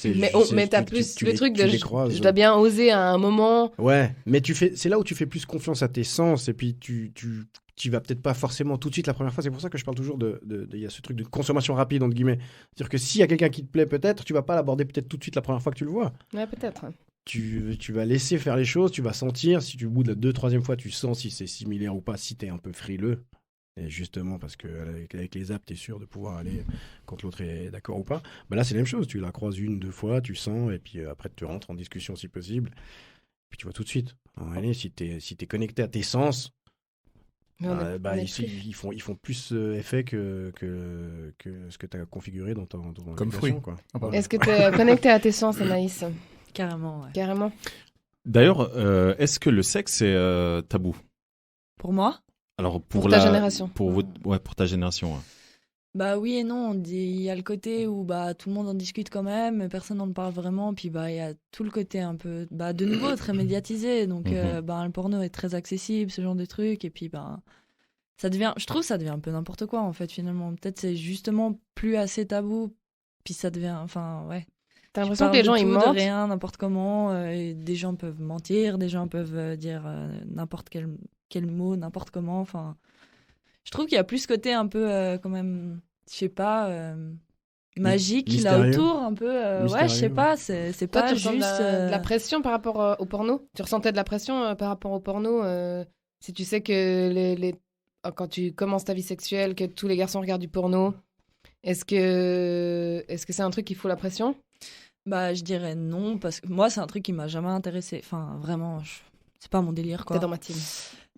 mais t'as plus le truc de je dois bien oser à un moment. Ouais, mais c'est là où tu fais plus confiance à tes sens et puis tu vas peut-être pas forcément tout de suite la première fois. C'est pour ça que je parle toujours il y a ce truc de consommation rapide entre guillemets. C'est-à-dire que s'il y a quelqu'un qui te plaît peut-être, tu vas pas l'aborder peut-être tout de suite la première fois que tu le vois. Ouais, peut-être. Tu vas laisser faire les choses, tu vas sentir, si tu bout de la 2-3e fois, tu sens si c'est similaire ou pas, si t'es un peu frileux. Et justement, parce qu'avec les apps, tu es sûr de pouvoir aller quand l'autre est d'accord ou pas. Bah là, c'est la même chose. Tu la croises 1-2 fois, tu sens, et puis après, tu rentres en discussion si possible. Puis tu vois tout de suite. Allez, si tu es connecté à tes sens, ils font plus effet que ce que tu as configuré dans ton comme fruit. Quoi. Est-ce que tu es connecté à tes sens, Anaïs? Carrément, ouais. Carrément. D'ailleurs, est-ce que le sexe est tabou? Pour moi? Alors pour ta génération. Pour ta génération. Ouais. Bah oui et non, il y a le côté où bah tout le monde en discute quand même, mais personne n'en parle vraiment, puis bah il y a tout le côté un peu de nouveau très médiatisé, donc le porno est très accessible, ce genre de trucs, et puis je trouve ça devient un peu n'importe quoi en fait finalement. Peut-être c'est justement plus assez tabou, puis ça devient T'as l'impression que les gens ils mentent de rien, n'importe comment, et des gens peuvent mentir, des gens peuvent dire n'importe quel mot, n'importe comment, enfin... Je trouve qu'il y a plus ce côté un peu, quand même, je sais pas, magique qu'il a autour, un peu... je sais pas, c'est toi, pas tu juste... de la pression par rapport au porno? Tu ressentais de la pression par rapport au porno si tu sais que quand tu commences ta vie sexuelle, que tous les garçons regardent du porno, est-ce que c'est un truc qui fout la pression? Bah, je dirais non, parce que moi, c'est un truc qui m'a jamais intéressé. Enfin, vraiment, c'est pas mon délire, quoi. T'es dans ma team.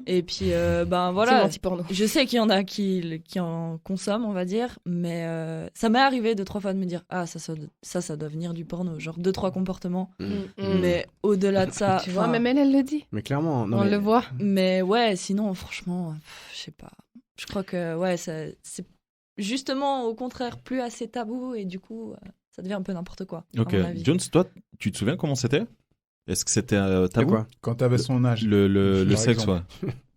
Et puis, voilà. C'est anti-porno. Je sais qu'il y en a qui en consomment, on va dire, mais ça m'est arrivé 2-3 fois de me dire « Ah, ça doit venir du porno », genre 2-3 comportements. Mais au-delà de ça... Tu vois, même elle le dit. Mais clairement... On le voit. Mais ouais, sinon, franchement, je sais pas. Je crois que, c'est justement, au contraire, plus assez tabou, et du coup, ça devient un peu n'importe quoi. Ok. Jones, toi, tu te souviens comment c'était? Est-ce que c'était tabou? Quoi? Quand t'avais son âge. Le sexe, ouais.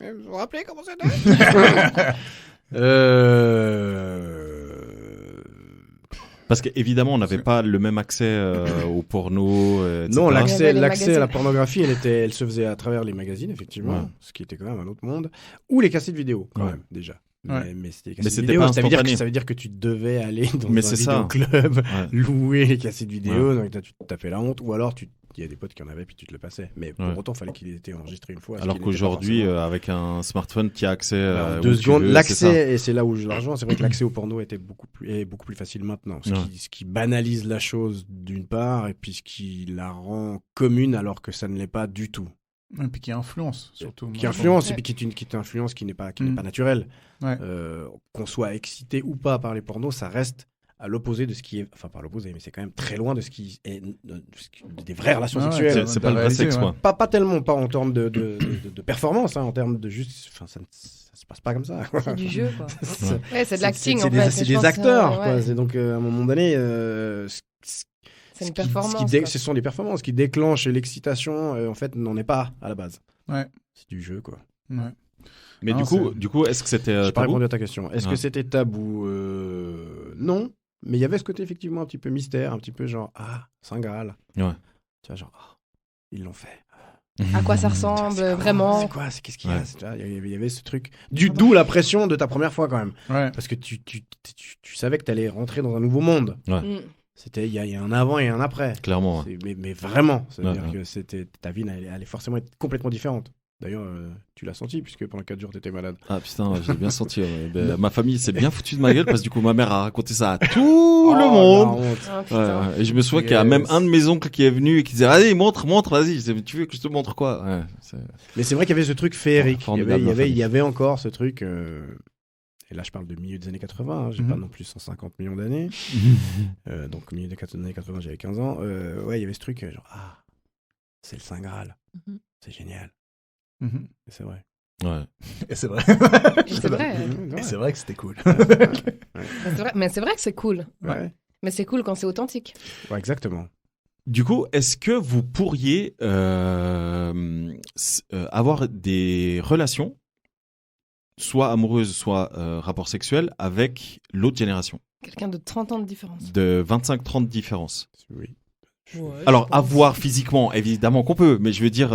Vous vous rappelez comment c'était? Parce qu'évidemment, on n'avait pas le même accès au porno, etc. Non, l'accès à la pornographie, elle se faisait à travers les magazines, effectivement, ce qui était quand même un autre monde, ou les cassettes vidéo, quand même, déjà. Ouais. Mais c'était pas instantané. Ça veut dire que tu devais aller dans un vidéoclub, louer les cassettes vidéo, donc tu tapais la honte, ou alors il y a des potes qui en avaient puis tu te le passais. Mais pour autant, il fallait qu'il ait été enregistré une fois. Alors qu'aujourd'hui, avec un smartphone qui a accès à 2 secondes, l'accès, et c'est là où je l'argent, c'est vrai que l'accès au porno est beaucoup plus facile maintenant. Ce qui banalise la chose d'une part, et puis ce qui la rend commune alors que ça ne l'est pas du tout. Et puis qui influence, surtout. Qui influence, et puis qui est une influence qui n'est pas naturelle. Ouais. Qu'on soit excité ou pas par les pornos, ça reste à l'opposé de ce qui est... Enfin, pas à l'opposé, mais c'est quand même très loin de ce qui est des vraies relations sexuelles. C'est pas le vrai sexe, quoi. Pas tellement, pas en termes de performance, en termes de juste... Enfin, ça se passe pas comme ça. C'est du jeu, quoi. C'est de l'acting, en fait. C'est des acteurs, quoi. C'est donc, à un moment donné... c'est une performance. Ce sont des performances qui déclenchent l'excitation, en fait, n'en est pas à la base. Ouais. C'est du jeu, quoi. Ouais. Mais Non, du coup, est-ce que c'était J'ai pas tabou? répondu à ta question. Est-ce que c'était tabou? Non, mais il y avait ce côté effectivement un petit peu mystère, un petit peu genre Saint Graal. Ouais. Tu vois, genre ils l'ont fait. À quoi ça ressemble C'est quoi, vraiment? C'est quoi? Qu'est-ce qu'il y a? Ouais. Tu vois, il y avait ce truc. D'où la pression de ta première fois quand même. Ouais. Parce que tu savais que tu allais rentrer dans un nouveau monde. Mm. Il y a un avant et un après. Clairement. Ouais. Mais vraiment. C'est-à-dire Ouais. que ta vie allait forcément être complètement différente. D'ailleurs, tu l'as senti puisque pendant 4 jours, tu étais malade. Ah putain, ouais, j'ai bien senti. Ouais. Ben, ma famille s'est bien foutue de ma gueule parce que du coup, ma mère a raconté ça à tout le monde. La honte. Ah, Ouais, putain. ouais. Et je me souviens qu'il y a même un de mes oncles qui est venu et qui disait allez montre vas-y tu veux que je te montre quoi ouais, Mais c'est vrai qu'il y avait ce truc féerique. Formidable, Il y avait encore ce truc. Et là, je parle de milieu des années 80. Hein, j'ai pas non plus 150 millions d'années. Donc, milieu des années 80, j'avais 15 ans. Ouais, il y avait ce truc genre c'est le Saint Graal. Mhm. C'est génial. Mhm. Et c'est vrai. ouais. Et c'est vrai. C'est vrai. Et c'est vrai que c'était cool. Mais c'est vrai que c'est cool. Ouais. Mais c'est cool quand c'est authentique. Ouais, exactement. Du coup, est-ce que vous pourriez avoir des relations, soit amoureuses, soit rapports sexuels, avec l'autre génération, Quelqu'un de 30 ans de différence. de 25-30 différences? Oui. Ouais, Alors, je pense. avoir physiquement, évidemment qu'on peut, mais je veux dire,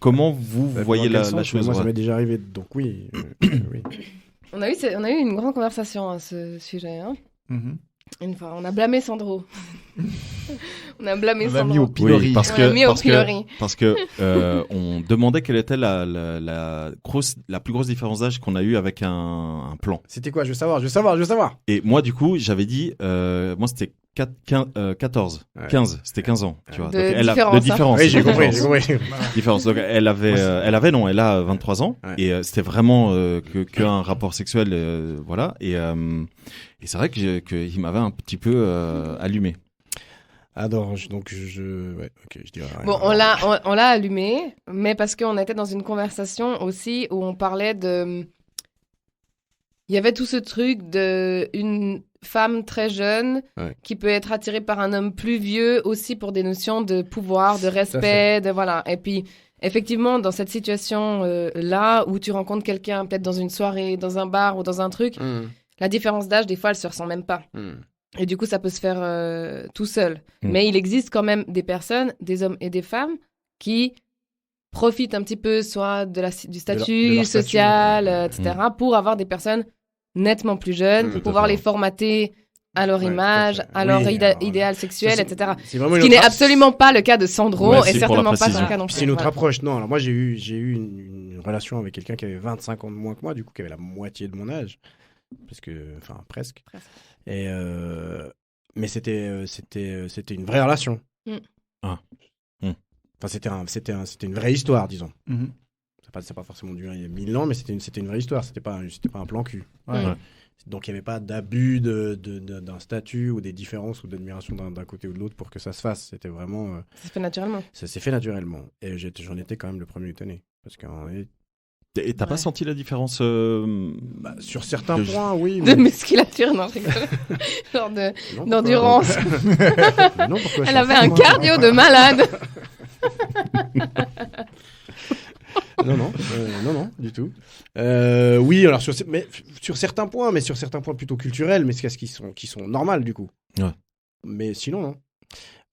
comment vous voyez Dans quel la sens? chose? Moi, ça ouais. m'est déjà arrivé, donc oui. Oui. On a eu une grande conversation à ce sujet. Hein. Mhm. Une fois, on a blâmé Sandro. On a blâmé On l'a Sandro. mis au pilori. Oui, parce On l'a que, mis au parce que, pilori. parce que on demandait quelle était la plus grosse différence d'âge qu'on a eu avec un plan. C'était quoi? Je veux savoir. Et moi, du coup, j'avais dit, moi, c'était 14, Ouais. 15, c'était 15 ans, tu vois. De Donc, différence, de hein. différence. Oui, j'ai de compris. différence. Différence. Donc, elle a 23 ans, Ouais. et c'était vraiment qu'un rapport sexuel, voilà. Et c'est vrai qu'il m'avait un petit peu allumé. Donc ouais, ok, je dirais. Bon, on l'a allumé, mais parce qu'on était dans une conversation aussi où on parlait de... Il y avait tout ce truc de une femme très jeune Ouais. qui peut être attirée par un homme plus vieux aussi pour des notions de pouvoir, de respect, fait. de voilà. Et puis, effectivement, dans cette situation là où tu rencontres quelqu'un peut-être dans une soirée, dans un bar ou dans un truc, la différence d'âge, des fois, elle se ressent même pas. Et du coup, ça peut se faire tout seul. Mais il existe quand même des personnes, des hommes et des femmes, qui profitent un petit peu soit du statut de leur social, statut, etc., pour avoir des personnes nettement plus jeunes, Tout à pouvoir fait. les formater à leur Ouais, image, tout à fait. à leur Oui, alors, idéal sexuel, etc. C'est vraiment Ce une qui n'est autre- absolument pas le cas de Sandro, Merci et pour la certainement pas précision. son cas non plus. C'est une autre Voilà. approche. Non, alors moi j'ai eu une relation avec quelqu'un qui avait 25 ans de moins que moi, du coup qui avait la moitié de mon âge, parce que, enfin presque. Presque. Et mais c'était une vraie relation. Ah. Mm. Enfin c'était une vraie histoire, disons. Mhm. Ça n'a pas forcément duré 1000 ans, mais c'était une vraie histoire. C'était pas un plan cul. Ouais. Ouais. Donc il n'y avait pas d'abus d'un statut ou des différences ou d'admiration d'un côté ou de l'autre pour que ça se fasse. C'était vraiment Ça se fait naturellement. ça s'est fait naturellement. Et j'en étais quand même le premier étonné. Parce qu'en Et t'as pas Ouais. senti la différence sur certains Que je- points, oui. De musculature, non, je rigole. Genre de... Non, pourquoi d'endurance. Mais non, pourquoi je Elle suis avait un fou, moi cardio de malade. Non, du tout. Oui, alors sur certains points, mais sur certains points plutôt culturels, mais c'est qui sont normales du coup. Ouais. Mais sinon, non.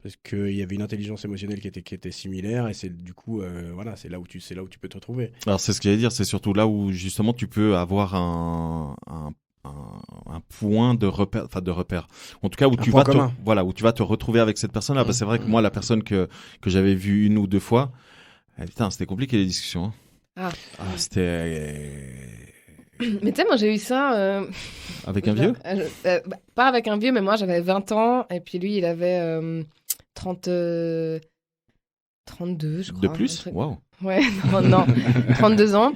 Parce qu'il y avait une intelligence émotionnelle qui était similaire, et c'est du coup, voilà, c'est là où tu peux te retrouver. Alors c'est ce que j'allais dire, c'est surtout là où justement tu peux avoir un point de repère, enfin de repère. En tout cas où Un tu point vas commun. où tu vas te retrouver avec cette personne-là. Parce que c'est vrai que moi la personne que j'avais vue une ou deux fois, putain c'était compliqué les discussions. Hein. Ah. C'était Mais tu sais, moi j'ai eu ça. avec un vieux. Pas avec un vieux, mais moi j'avais 20 ans, et puis lui il avait 32, je crois. De un plus. truc. Waouh. Ouais, non, 32 ans.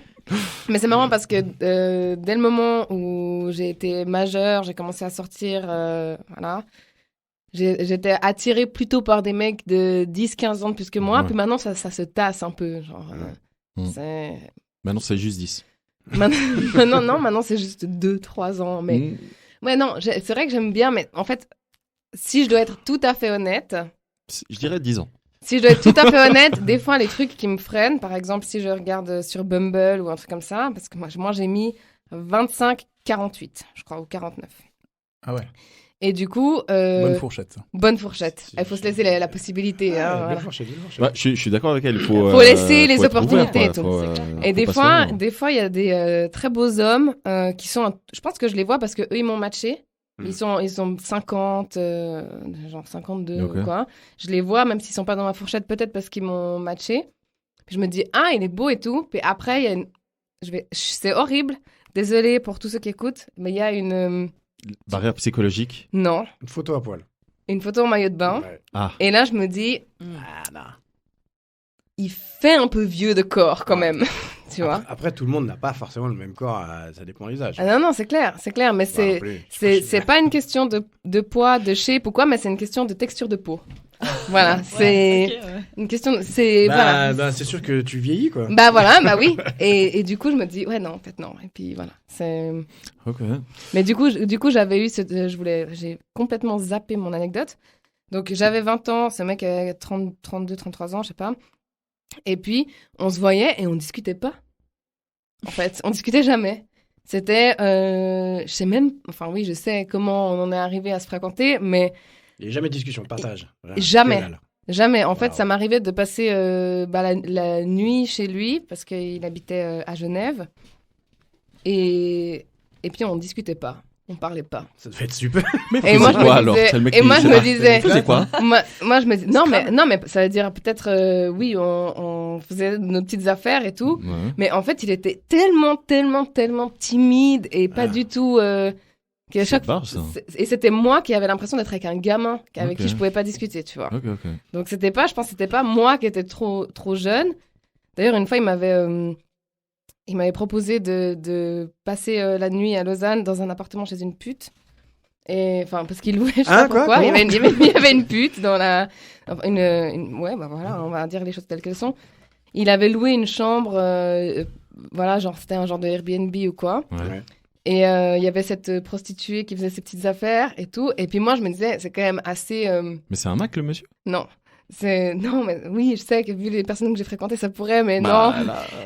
Mais c'est marrant parce que dès le moment où j'ai été majeure, j'ai commencé à sortir, voilà. J'étais attirée plutôt par des mecs de 10-15 ans de plus que moi, Ouais. puis maintenant ça se tasse un peu. Genre, Mm. c'est... Maintenant c'est juste 10. Maintenant c'est juste 2-3 ans. Mais Mm. ouais, non, c'est vrai que j'aime bien, mais en fait, si je dois être tout à fait honnête, Je dirais 10 ans. Si je dois être tout à fait honnête, des fois, les trucs qui me freinent, par exemple, si je regarde sur Bumble ou un truc comme ça, parce que moi j'ai mis 25-48, je crois, ou 49. Ah ouais. Et du coup... Bonne fourchette, ça. Bonne fourchette. Il faut se laisser la possibilité. Hein, voilà. Bah, je suis d'accord avec elle. Il faut, Faut laisser les faut être opportunités ouvert, et tout. quoi. Et Faut pas se des fois, il y a des très beaux hommes qui sont... Je pense que je les vois parce qu'eux, ils m'ont matché. Ils sont 50, genre 52 Ok. ou quoi. Je les vois, même s'ils sont pas dans ma fourchette, peut-être parce qu'ils m'ont matché. Puis je me dis, ah, il est beau et tout. Puis après, il y a une... C'est horrible. Désolée pour tous ceux qui écoutent, mais il y a une... Barrière psychologique. Non. Une photo à poil. Une photo en maillot de bain. Ouais. Ah. Et là, je me dis, il fait un peu vieux de corps quand même. Tu vois. Après, tout le monde n'a pas forcément le même corps, ça dépend de l'usage. Ah non, c'est clair, mais c'est pas une question de poids, de shape ou quoi, mais c'est une question de texture de peau. Voilà, c'est une question, voilà. C'est sûr que tu vieillis, quoi. Bah voilà, bah oui. Et du coup, je me dis, ouais, non, en fait, non. Et puis voilà, c'est... Ok. Mais du coup, j'avais eu j'ai complètement zappé mon anecdote. Donc, j'avais 20 ans, ce mec avait 32, 33 ans, je sais pas. Et puis, on se voyait et on discutait pas. En fait, on discutait jamais. C'était, je sais même, enfin oui, je sais comment on en est arrivé à se fréquenter, mais... Il n'y a jamais de discussion, partage. Jamais. Que dalle. Jamais. En fait, ça m'arrivait de passer la nuit chez lui, parce qu'il habitait à Genève. Et puis, on discutait pas. On parlait pas. Ça devait être super. Et moi, je me disais... C'est quoi? Moi, je me dis... Non, mais ça veut dire peut-être... oui, on faisait nos petites affaires et tout. Ouais. Mais en fait, il était tellement timide et pas du tout... qu'à chaque fois... Et c'était moi qui avais l'impression d'être avec un gamin avec qui je pouvais pas discuter, tu vois. Ok. Donc, je pense que c'était pas moi qui étais trop jeune. D'ailleurs, une fois, il m'avait proposé de passer la nuit à Lausanne dans un appartement chez une pute. Et enfin, parce qu'il louait, je sais pas pourquoi. Il y avait une pute dans la... ouais, bah voilà, on va dire les choses telles qu'elles sont. Il avait loué une chambre, voilà, genre, c'était un genre de Airbnb ou quoi. Ouais. Et il y avait cette prostituée qui faisait ses petites affaires et tout. Et puis moi, je me disais, c'est quand même assez... Mais c'est un mec, le monsieur? Non. Non, mais oui, je sais que vu les personnes que j'ai fréquentées, ça pourrait, mais non.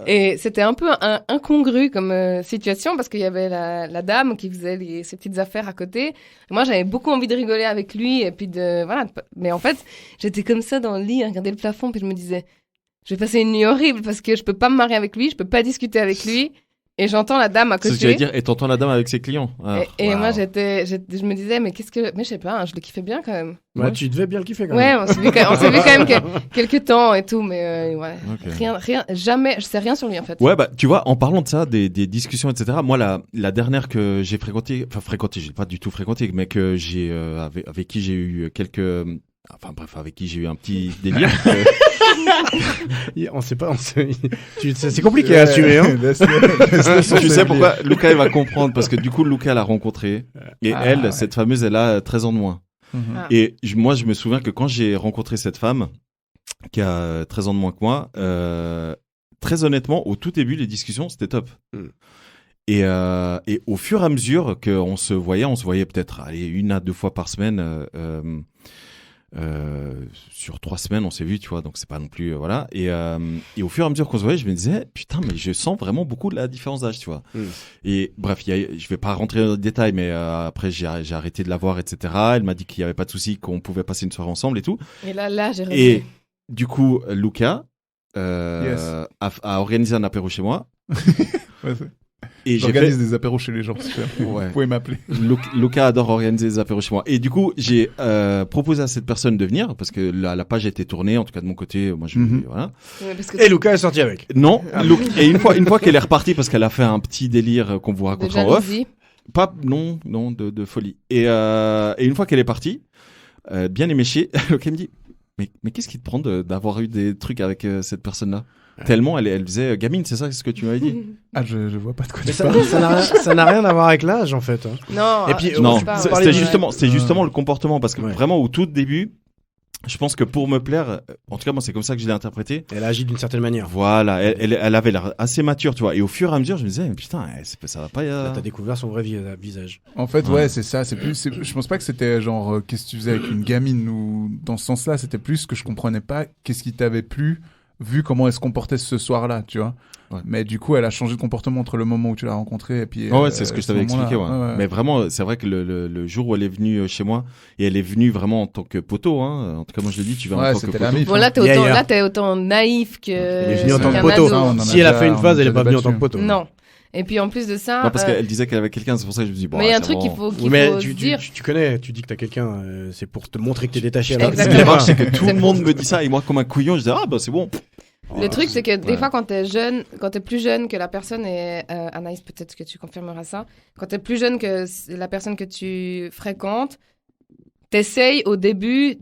Et c'était un peu incongru comme situation parce qu'il y avait la dame qui faisait ses petites affaires à côté. Et moi, j'avais beaucoup envie de rigoler avec lui et puis voilà. Mais en fait, j'étais comme ça dans le lit à regarder le plafond puis je me disais, je vais passer une nuit horrible parce que je peux pas me marier avec lui, je peux pas discuter avec lui. Et j'entends la dame à côté. C'est ce que j'allais dire, et t'entends la dame avec ses clients. Et moi, je me disais, mais je sais pas, je le kiffais bien quand même. Ouais, tu devais bien le kiffer quand même. Ouais, on s'est vu quand même quelques temps et tout, mais ouais. Okay. Rien, jamais, je sais rien sur lui en fait. Ouais, bah, tu vois, en parlant de ça, des discussions, etc., moi, la dernière que j'ai fréquentée, j'ai pas du tout fréquenté, mais que avec qui j'ai eu avec qui j'ai eu un petit délire. On sait pas, c'est compliqué à assumer. Hein. Tu sais pourquoi Lucas il va comprendre parce que du coup Lucas l'a rencontrée et cette fameuse elle a 13 ans de moins. Et moi je me souviens que quand j'ai rencontré cette femme qui a 13 ans de moins que moi, très honnêtement au tout début les discussions c'était top. Et au fur et à mesure qu'on se voyait peut-être 1 à 2 fois par semaine. Sur 3 semaines on s'est vu, tu vois, donc c'est pas non plus voilà. Et au fur et à mesure qu'on se voyait je me disais putain mais je sens vraiment beaucoup de la différence d'âge, tu vois. Et bref je vais pas rentrer dans les détails mais après j'ai arrêté de la voir, etc. Elle m'a dit qu'il y avait pas de souci, qu'on pouvait passer une soirée ensemble et tout. Et là j'ai revu. Et du coup Lucas a organisé un apéro chez moi. Et j'organise des apéros chez les gens. Ouais. Vous pouvez m'appeler. Lucas adore organiser des apéros chez moi. Et du coup, j'ai proposé à cette personne de venir parce que la page a été tournée, en tout cas de mon côté. Moi, voilà. Ouais, et Lucas est sorti avec. Non. Et une fois qu'elle est repartie parce qu'elle a fait un petit délire qu'on vous racontera en off. Non, de folie. Et une fois qu'elle est partie, bien éméchée, Lucas me dit mais qu'est-ce qui te prend d'avoir eu des trucs avec cette personne-là? Tellement elle faisait gamine, c'est ça ce que tu m'avais dit? Ah, je vois pas de quoi tu parles. Ça n'a rien à voir avec l'âge en fait. Non. Et puis c'était justement le comportement parce que vraiment au tout début, Je pense que pour me plaire, en tout cas, moi, c'est comme ça que je l'ai interprété. Elle agit d'une certaine manière. Voilà, elle avait l'air assez mature, tu vois. Et au fur et à mesure, je me disais, putain, ça va pas. Là, t'as découvert son vrai visage. En fait, ouais, c'est ça. Je pense pas que c'était genre, qu'est-ce que tu faisais avec une gamine ou dans ce sens-là. C'était plus que je comprenais pas qu'est-ce qui t'avait plu, vu comment elle se comportait ce soir-là, tu vois. Ouais. Mais du coup, elle a changé de comportement entre le moment où tu l'as rencontrée et puis. Ouais, c'est ce que je t'avais expliqué, ouais. Ouais. Mais vraiment, c'est vrai que le jour où elle est venue chez moi, et elle est venue vraiment en tant que poteau, hein. En tout cas, moi, je le dis, tu vas en tant que c'était poteau. la mif. Bon, là, t'es autant naïf que. Elle est venue en tant que qu'un poteau. ado. Ça, on en a Si elle a déjà- fait une on en phase, a elle est déjà pas venue en tant que débattu. poteau. Non. Et puis en plus de ça. Non, parce qu'elle disait qu'elle avait quelqu'un, c'est pour ça que je me dis, bon. Mais il y a un c'est truc bon. qu'il faut Oui, mais se dire. tu connais, tu dis que t'as quelqu'un, c'est pour te montrer que t'es détaché. Exactement. Ce qui est marrant, c'est que tout C'est le monde me dit ça, et moi, comme un couillon, je dis, ah, bah, c'est bon. Le truc, c'est que des Ouais. fois, quand t'es jeune, quand t'es plus jeune que la personne, et Anaïs, peut-être que tu confirmeras ça, quand t'es plus jeune que la personne que tu fréquentes, t'essayes au début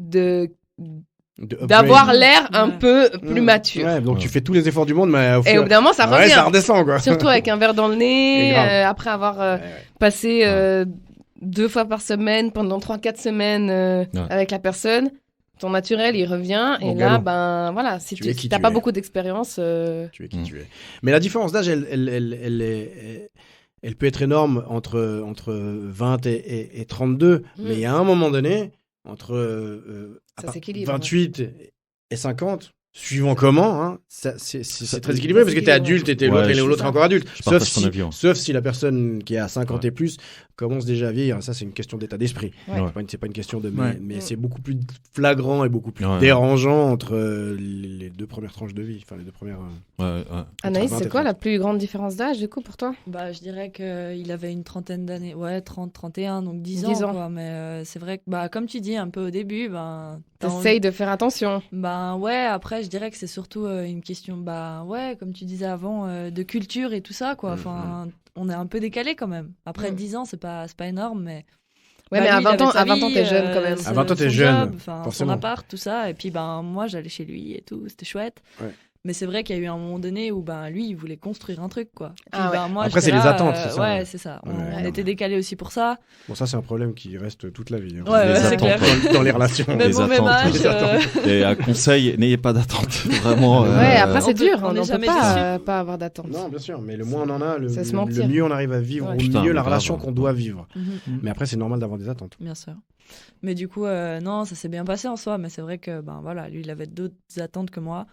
d'avoir l'air un Ouais. peu plus mature. Ouais, donc Ouais. tu fais tous les efforts du monde, mais au Et au bout d'un moment, ça ouais, revient. ça redescend, quoi. Surtout avec un verre dans le C'est nez, grave. après avoir Ouais. passé 2 fois par semaine pendant 3-4 semaines avec la personne. Ton naturel, il revient. Bon Et là, galop. ben voilà, si Tu es qui tu t'as tu pas es. beaucoup d'expérience. Tu es qui tu es. Mais la différence d'âge, elle peut être énorme entre 20 et 32. Mais il y a un moment donné, entre Ça s'équilibre, 28 et 50, suivant comment, hein, c'est très équilibré ça parce que t'es s'équilibre. adulte et Ouais, l'autre je- encore adulte. je partage ton avis, ouais. Sauf si la personne qui a 50 et plus commence déjà à vieillir. Ça, c'est une question d'état d'esprit. Ouais. C'est pas une question de... Ouais. Mais c'est beaucoup plus flagrant et beaucoup plus Ouais. dérangeant entre les deux premières tranches de vie. Enfin, les deux premières... Ouais. Anaïs, 20 et c'est quoi 30. la plus grande différence d'âge, du coup, pour toi? Bah, je dirais qu'il avait une trentaine d'années. Ouais, 30, 31, donc 10 10 ans, ans. quoi. Mais c'est vrai que, bah, comme tu dis un peu au début, ben. t'as envie- T'essayes de faire attention. Ben ouais, après, je dirais que c'est surtout une question, bah ouais, comme tu disais avant, de culture et tout ça, quoi. Enfin, on est un peu décalé quand même. Après Mm. 10 ans, c'est pas énorme, mais. Ouais, bah, mais à lui, il 20 avait ans, sa à 20 ans, vie, t'es jeune quand même. son- À 20 ans, t'es son jeune, job, enfin, son forcément. appart, tout ça. Et puis, ben, moi, j'allais chez lui et tout, c'était chouette. Ouais. Mais c'est vrai qu'il y a eu un moment donné où, ben, lui, il voulait construire un truc, quoi. Puis, Ah ouais. ben, moi, Après, j'étais c'est les là, attentes, c'est ça, Ouais, ouais. c'est ça. Ouais, On ouais. était décalés aussi pour ça. Bon, ça, c'est un problème qui reste toute la vie. hein. Ouais, Les c'est attentes, clair. Dans les relations. Même Les au même attentes, âge. Et un conseil, n'ayez pas d'attente. Vraiment. Ouais, après, on c'est peut- dur. on On est ne peut jamais pas avoir d'attente. Non, bien sûr, mais le moins on en a, le Ça se mentir. mieux on arrive à vivre, Ouais. au Putain, mieux mais la grave, relation hein. qu'on doit vivre. Mhm. Mais après, c'est normal d'avoir des attentes. Bien sûr. Mais du coup, non, ça s'est bien passé en soi. Mais c'est vrai que, ben voilà, lui, il avait d'autres attentes que moi.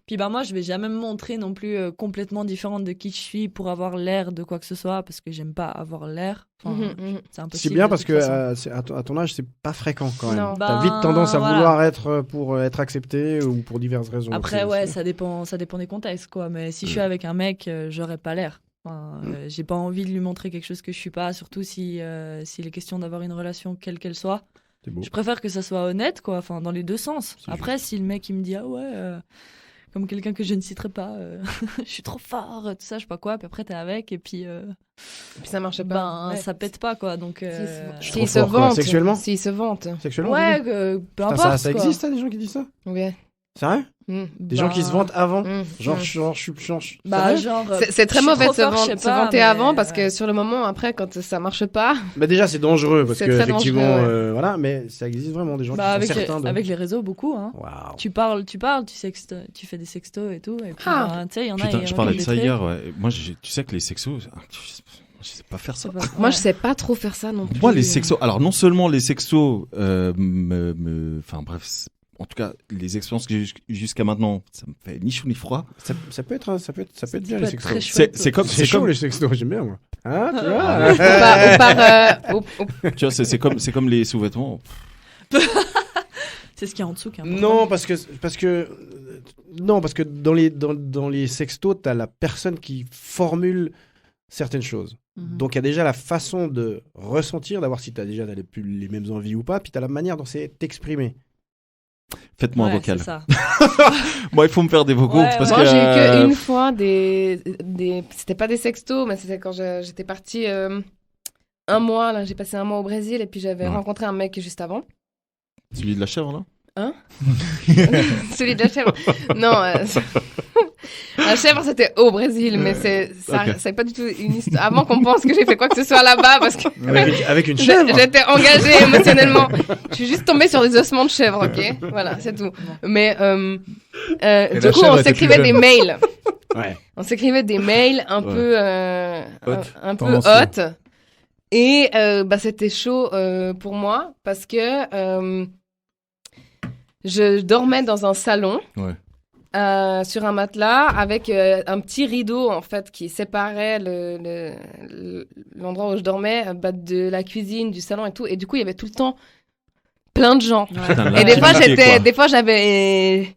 Puis, ben moi, je vais jamais me montrer non plus complètement différente de qui je suis pour avoir l'air de quoi que ce soit, parce que j'aime pas avoir l'air. Enfin, c'est impossible. C'est bien de parce toute que façon. à ton âge, c'est pas fréquent quand même. Non. T'as Ben, vite tendance à voilà. vouloir être pour être accepté ou pour diverses raisons. Après, C'est- ouais, c'est- ça dépend des contextes, quoi. Mais si je suis avec un mec, j'aurais pas l'air. Enfin, j'ai pas envie de lui montrer quelque chose que je suis pas, surtout si s'il est question d'avoir une relation quelle qu'elle soit. c'est beau. Je préfère que ça soit honnête, quoi, enfin, dans les deux sens. C'est Après, si le mec il me dit ah ouais, comme quelqu'un que je ne citerai pas, je suis trop fort, tout ça, je sais pas quoi, puis après t'es avec et puis Puis ça marche pas. ben Ouais. ça pète pas, quoi. Donc Trop S'il se fort, quoi. vante. Sexuellement S'il se vante. Sexuellement ouais, tu dis peu Putain, importe. ça quoi. existe, hein, des gens qui disent ça Ouais. Sérieux Mm. Des gens qui se vantent avant Genre, Mm. je Bah genre. C'est très je suis mauvais trop de se, fort, je sais se pas, vanter mais, avant parce que ouais. sur le moment, après, quand ça marche pas, Bah déjà, c'est dangereux parce C'est que très effectivement, dangereux, voilà, mais ça existe vraiment des gens Bah, qui sont avec, certains de. avec les réseaux, beaucoup. Hein. Waouh. Tu parles, tu sextes, tu fais des sextos et tout. Et puis, Ah. ben, tu sais, il y en a. Putain, ils je parlais de regardent ça des hier. trucs. Ouais. Moi, tu sais que les sexos, je sais pas faire ça. C'est pas- moi ouais. je sais pas trop faire ça non plus. Moi, les sexos. Alors, non seulement les sexos, enfin bref, en tout cas, les expériences que j'ai jusqu'à maintenant, ça me fait ni chaud ni froid. Ça peut être bien peut les être sextos. très chouette. C'est comme, C'est chaud les sextos, j'aime bien moi. Hein, tu vois tu vois, c'est comme les sous-vêtements. C'est ce qu'il y a en dessous qui est important. Non, parce que dans les sextos, t'as la personne qui formule certaines choses. Mhm. Donc il y a déjà la façon de ressentir, d'avoir si t'as les mêmes envies ou pas, puis t'as la manière dont c'est exprimé. Faites-moi un Ouais, vocal. c'est ça. Moi, il faut me faire des vocaux Ouais, parce Moi que. j'ai eu qu'une fois des c'était pas des sextos mais c'était quand j'étais partie un mois là, j'ai passé un mois au Brésil et puis j'avais Ouais. rencontré un mec juste avant. Celui de la chèvre là. Celui de la chèvre. Non, La chèvre, c'était au Brésil, mais c'est pas du tout une histoire. Avant qu'on pense que j'ai fait quoi que ce soit là-bas, parce que Avec une chèvre. j'étais engagée émotionnellement. Je suis juste tombée sur des ossements de chèvre, ok? Voilà, c'est tout. Mais du la coup, chèvre on était plus s'écrivait des jeune. mails. Ouais. On s'écrivait des mails un Ouais. peu Hot. un peu Tendancieux. hot. Et c'était chaud pour moi parce que je dormais dans un salon Ouais. sur un matelas avec un petit rideau en fait qui séparait l'endroit où je dormais de la cuisine, du salon et tout. Et du coup, il y avait tout le temps plein de gens. Putain, Et l'intimité, des fois j'avais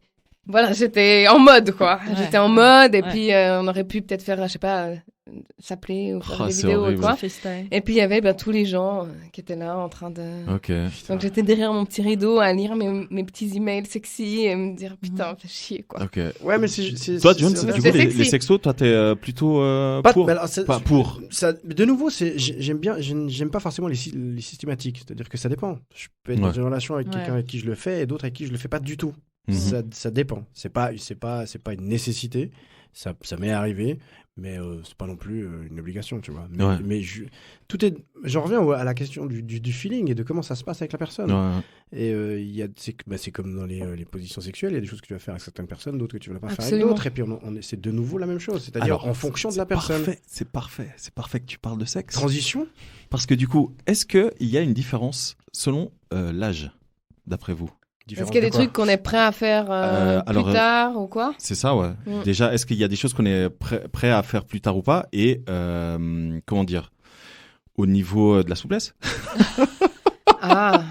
voilà, j'étais en mode quoi. Ouais. J'étais en mode et Ouais. puis on aurait pu peut-être faire je sais pas s'appeler ou faire Oh, des c'est vidéos horrible. ou quoi. FaceTime. Et puis il y avait tous les gens qui étaient là en train de Ok. donc j'étais derrière mon petit rideau à lire mes petits emails sexy et me dire putain, fais chier quoi. Ok. Ouais, mais Toi, John, c'est- du coup, c'est les sexy. sextos, toi, t'es plutôt Pas- pour. mais alors, c'est- Pas pour. Ça, de nouveau, j'aime pas forcément les systématiques. C'est-à-dire que ça dépend. Je peux être Ouais. dans une relation avec Ouais. quelqu'un avec qui je le fais et d'autres avec qui je le fais pas du tout. Mhm. Ça dépend. C'est pas une nécessité. Ça m'est arrivé, mais c'est pas non plus une obligation, tu vois. Mais, Ouais. j'en reviens à la question du feeling et de comment ça se passe avec la personne. Ouais. Et c'est comme dans les positions sexuelles, il y a des choses que tu vas faire avec certaines personnes, d'autres que tu vas pas faire avec Absolument. d'autres. Et puis c'est de nouveau la même chose, c'est-à-dire Alors, en fonction de c'est la personne. C'est parfait que tu parles de sexe. Transition. Parce que du coup, est-ce qu'il y a une différence selon l'âge, d'après vous? Est-ce qu'il y a des trucs qu'on est prêt à faire alors, plus tard ou quoi? C'est ça, ouais. Mm. Déjà, est-ce qu'il y a des choses qu'on est prêt à faire plus tard ou pas? Et comment dire? Au niveau de la souplesse? Ah.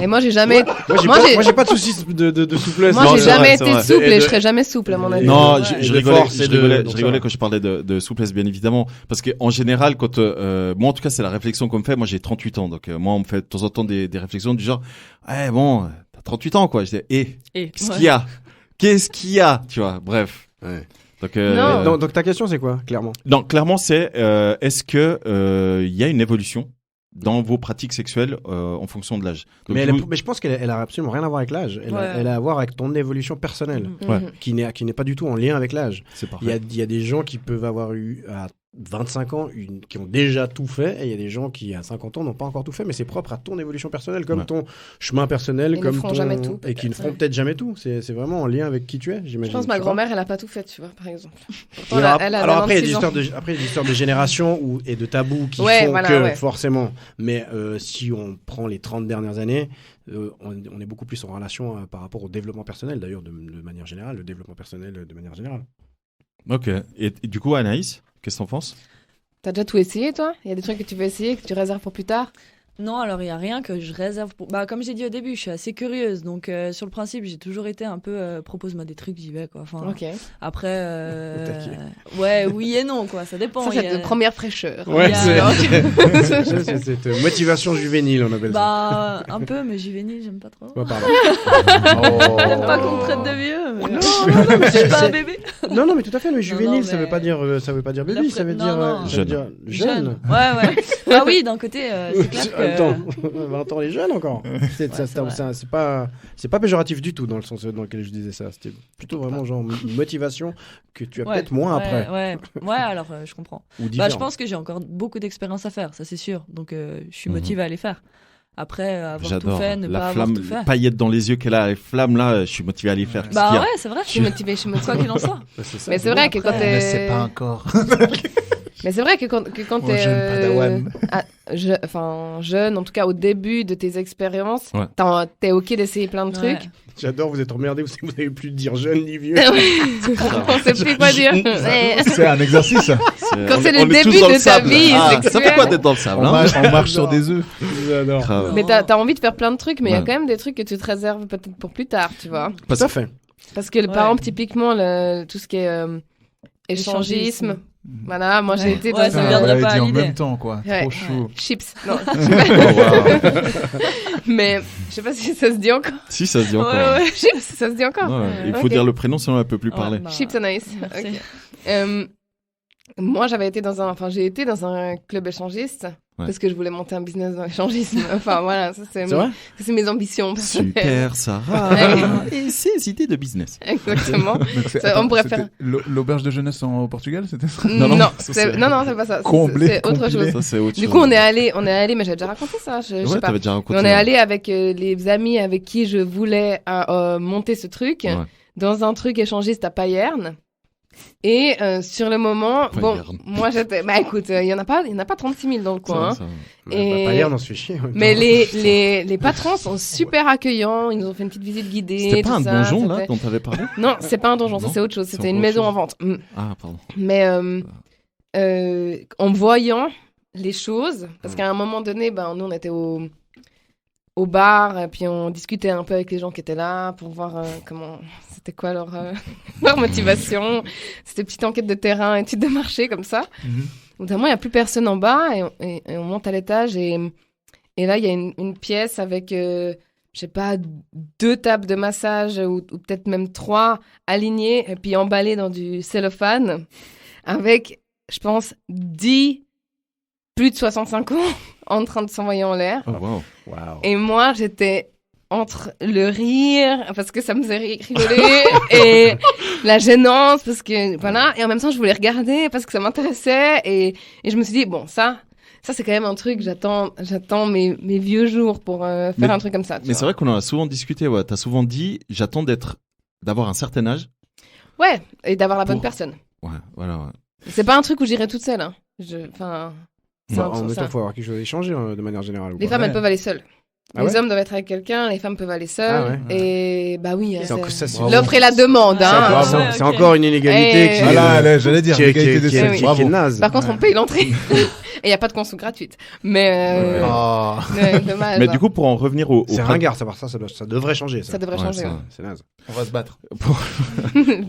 Et moi j'ai jamais Moi, j'ai pas de soucis de souplesse. moi Non, j'ai c'est jamais vrai, été c'est vrai. souple Et et de- je serai jamais souple à mon avis. Non, Ouais. je Et de rigolais, force et de- donc ça va. quand je parlais de souplesse, bien évidemment. Parce qu'en général, quand moi, en tout cas, c'est la réflexion qu'on me fait. Moi, j'ai 38 ans. Donc, moi, on me fait de temps en temps des réflexions du genre, eh bon, t'as 38 ans, quoi. Je dis, Et qu'est-ce qu'il y a? Qu'est-ce qu'il y a? Tu vois, bref. Ouais. Donc, Non. Donc ta question, c'est quoi, clairement? non, clairement, c'est est-ce que il y a une évolution dans vos pratiques sexuelles en fonction de l'âge? Donc, Mais, du coup- mais je pense qu'elle a absolument rien à voir avec l'âge. Elle, Ouais. elle a à voir avec ton évolution personnelle, Mhm. Ouais. qui n'est pas du tout en lien avec l'âge. c'est parfait. Il y a des gens qui peuvent avoir eu à 25 ans, qui ont déjà tout fait, et il y a des gens qui, à 50 ans, n'ont pas encore tout fait, mais c'est propre à ton évolution personnelle, comme Ouais. ton chemin personnel, Et ne comme feront ton... jamais tout, et qui ne peut-être. feront peut-être jamais tout. C'est vraiment en lien avec qui tu es, Je j'imagine. pense que ma tu vois. grand-mère elle a pas tout fait, tu vois, par exemple. Pourtant, Et alors, elle a alors après, il y a 96 ans. après, il y a des histoires de génération et de tabous qui Ouais, font voilà, que, ouais. forcément, mais si on prend les 30 dernières années, on est beaucoup plus en relation par rapport au développement personnel, d'ailleurs, de manière générale, le développement personnel de manière générale. Ok. Et du coup, Anaïs, qu'est-ce que t'en penses? T'as déjà tout essayé, toi? Il y a des trucs que tu veux essayer, que tu réserves pour plus tard? Non, alors il n'y a rien que je réserve pour... Bah, comme j'ai dit au début, je suis assez curieuse. Donc, sur le principe, j'ai toujours été un peu... propose-moi des trucs, j'y vais, quoi. Enfin, Ok. après... Au taquet. ouais, oui et non, quoi. Ça dépend. Ça, il y c'est a- de première fraîcheur. Ouais, Il y a- c'est cette motivation juvénile, on appelle ça. Bah, un peu, mais juvénile, j'aime pas trop. Ouais, pardon. J'aime pas qu'on me traite de vieux. Mais... Non, mais je suis pas un bébé. Non, mais tout à fait, mais juvénile, non, ça veut mais- pas dire bébé, ça veut Non, dire, non. ça veut dire jeune. Ouais, ouais. Ah oui, d'un côté, c'est clair que... Attends, 20 ans les jeunes encore. C'est Ouais, c'est vrai. c'est pas péjoratif du tout dans le sens dans lequel je disais ça. C'était plutôt vraiment genre une motivation que tu as Ouais, peut-être moins ouais, après. Ouais, alors je comprends. Ou Bah, différent. je pense que j'ai encore beaucoup d'expérience à faire, ça c'est sûr. Donc je suis Mhm. motivée à les faire. Après, avoir tout J'adore. fait, ne pas La avoir flamme, tout fait. paillettes dans les yeux qu'elle a, les flammes là, je suis motivé à les faire. Qu'est-ce qu'il y Bah a ouais, c'est vrai. Je suis motivée, je suis Quoi motivée. qu'il en soit. Ouais, c'est ça. Mais c'est vrai que quand après, t'es... Mais c'est pas encore. Mais c'est vrai que quand Oh, t'es jeune padawan. jeune, en tout cas au début de tes expériences, Ouais. t'es ok d'essayer plein de Ouais. trucs. J'adore, vous êtes emmerdés, vous avez plus de dire jeune ni vieux. On sait plus quoi dire. Ouais. C'est un exercice. Quand c'est le on est tous début dans de le ta sable. vie Ah, ça sexuelle. fait quoi d'être dans le sable hein On marche sur des œufs. J'adore. Grave. Mais t'as envie de faire plein de trucs, mais il y a Ouais. quand même des trucs que tu te réserves peut-être pour plus tard, tu vois. Tout à fait. Parce que, Ouais. par exemple, typiquement, tout ce qui est échangisme, voilà, moi j'ai Ouais. été Ouais, dans ça me un... viendrait elle pas à dit en l'idée. même temps, quoi. Ouais. Trop chaud. Chips. Non. Oh, wow. Mais je sais pas si ça se dit encore. Si, ça se dit encore. Ouais, ouais. Chips, ça se dit encore. Ouais, il faut Ok. dire le prénom sinon elle peut plus Ouais, parler. bah, Chips Anaïs. merci. Ok. Moi, j'ai été dans un club échangiste parce que je voulais monter un business dans l'échangisme. Enfin voilà, ça c'est vrai mes ambitions personnelles. Super, Sarah. Et ses idées de business. Exactement. Donc c'est- Ça, on pourrait faire- L'auberge de jeunesse au Portugal, c'était ça? Non, ça, c'est c'est- c'est pas ça. Comblé, C'est autre complet. chose. Ça, c'est autre Du chose. coup, on est allé, mais j'avais déjà raconté ça. Je sais Ouais, pas. t'avais déjà Mais raconté. on est allé avec les amis avec qui je voulais monter ce truc Ouais. dans un truc échangiste à Payerne. Et sur le moment, bon, Payerne. moi j'étais, bah écoute, il y en a pas 36 000 dans le coin. hein. Et- Pas hier, on se fait chier. en même Mais temps. les patrons sont super accueillants. Ils nous ont fait une petite visite guidée. C'était pas tout un ça, donjon, là, c'était- dont t'avais parlé? Non, c'est pas un donjon, ça Non, c'est autre chose. c'est C'était une encore maison autre en vente. Ah, pardon. Mais en voyant les choses, parce qu'à un moment donné, ben, nous on était au bar, et puis on discutait un peu avec les gens qui étaient là pour voir c'était quoi leur, leur motivation. C'était petite enquête de terrain, étude de marché, comme ça. Au bout d'un moment, il n'y a plus personne en bas, et on monte à l'étage, et là, il y a une pièce avec, je sais pas, 2 tables de massage, ou peut-être même 3 alignées, et puis emballées dans du cellophane, avec, je pense, 10 plus de 65 ans en train de s'envoyer en l'air. Oh, wow. Waouh. Et moi, j'étais entre le rire, parce que ça me faisait rigoler, et la gênance, parce que, voilà, et en même temps, je voulais regarder, parce que ça m'intéressait, et je me suis dit, bon, ça c'est quand même un truc, j'attends mes vieux jours pour faire Mais- un truc comme ça. tu Mais c'est vois. vrai qu'on en a souvent discuté, ouais. T'as souvent dit, j'attends d'avoir un certain âge. Ouais, et d'avoir la bonne Pour- personne. Ouais, voilà, ouais. C'est pas un truc où j'irai toute seule, hein. Enfin, c'est En un- même c'est temps, un- il faut avoir quelque chose à échanger de manière générale. ou Les pas femmes, Ouais. elles peuvent aller seules. Ah Les ouais hommes doivent être avec quelqu'un, les femmes peuvent aller seules. Ah Et bah oui, C'est encore- ça, c'est- l'offre et la demande. C'est Hein. encore- Ah, ouais, c'est ok. encore une inégalité Eh, qui, Voilà, j'allais dire, qui est l'égalité des sexes. oui. Bravo. naze. Par contre, on paye l'entrée. Et il n'y a pas de conso gratuite. Mais Ah. dommage. Mais du coup, pour en revenir au C'est ringard, ça, ça devrait changer. ça devrait Ouais, changer. ça- ouais. C'est naze. On va se battre.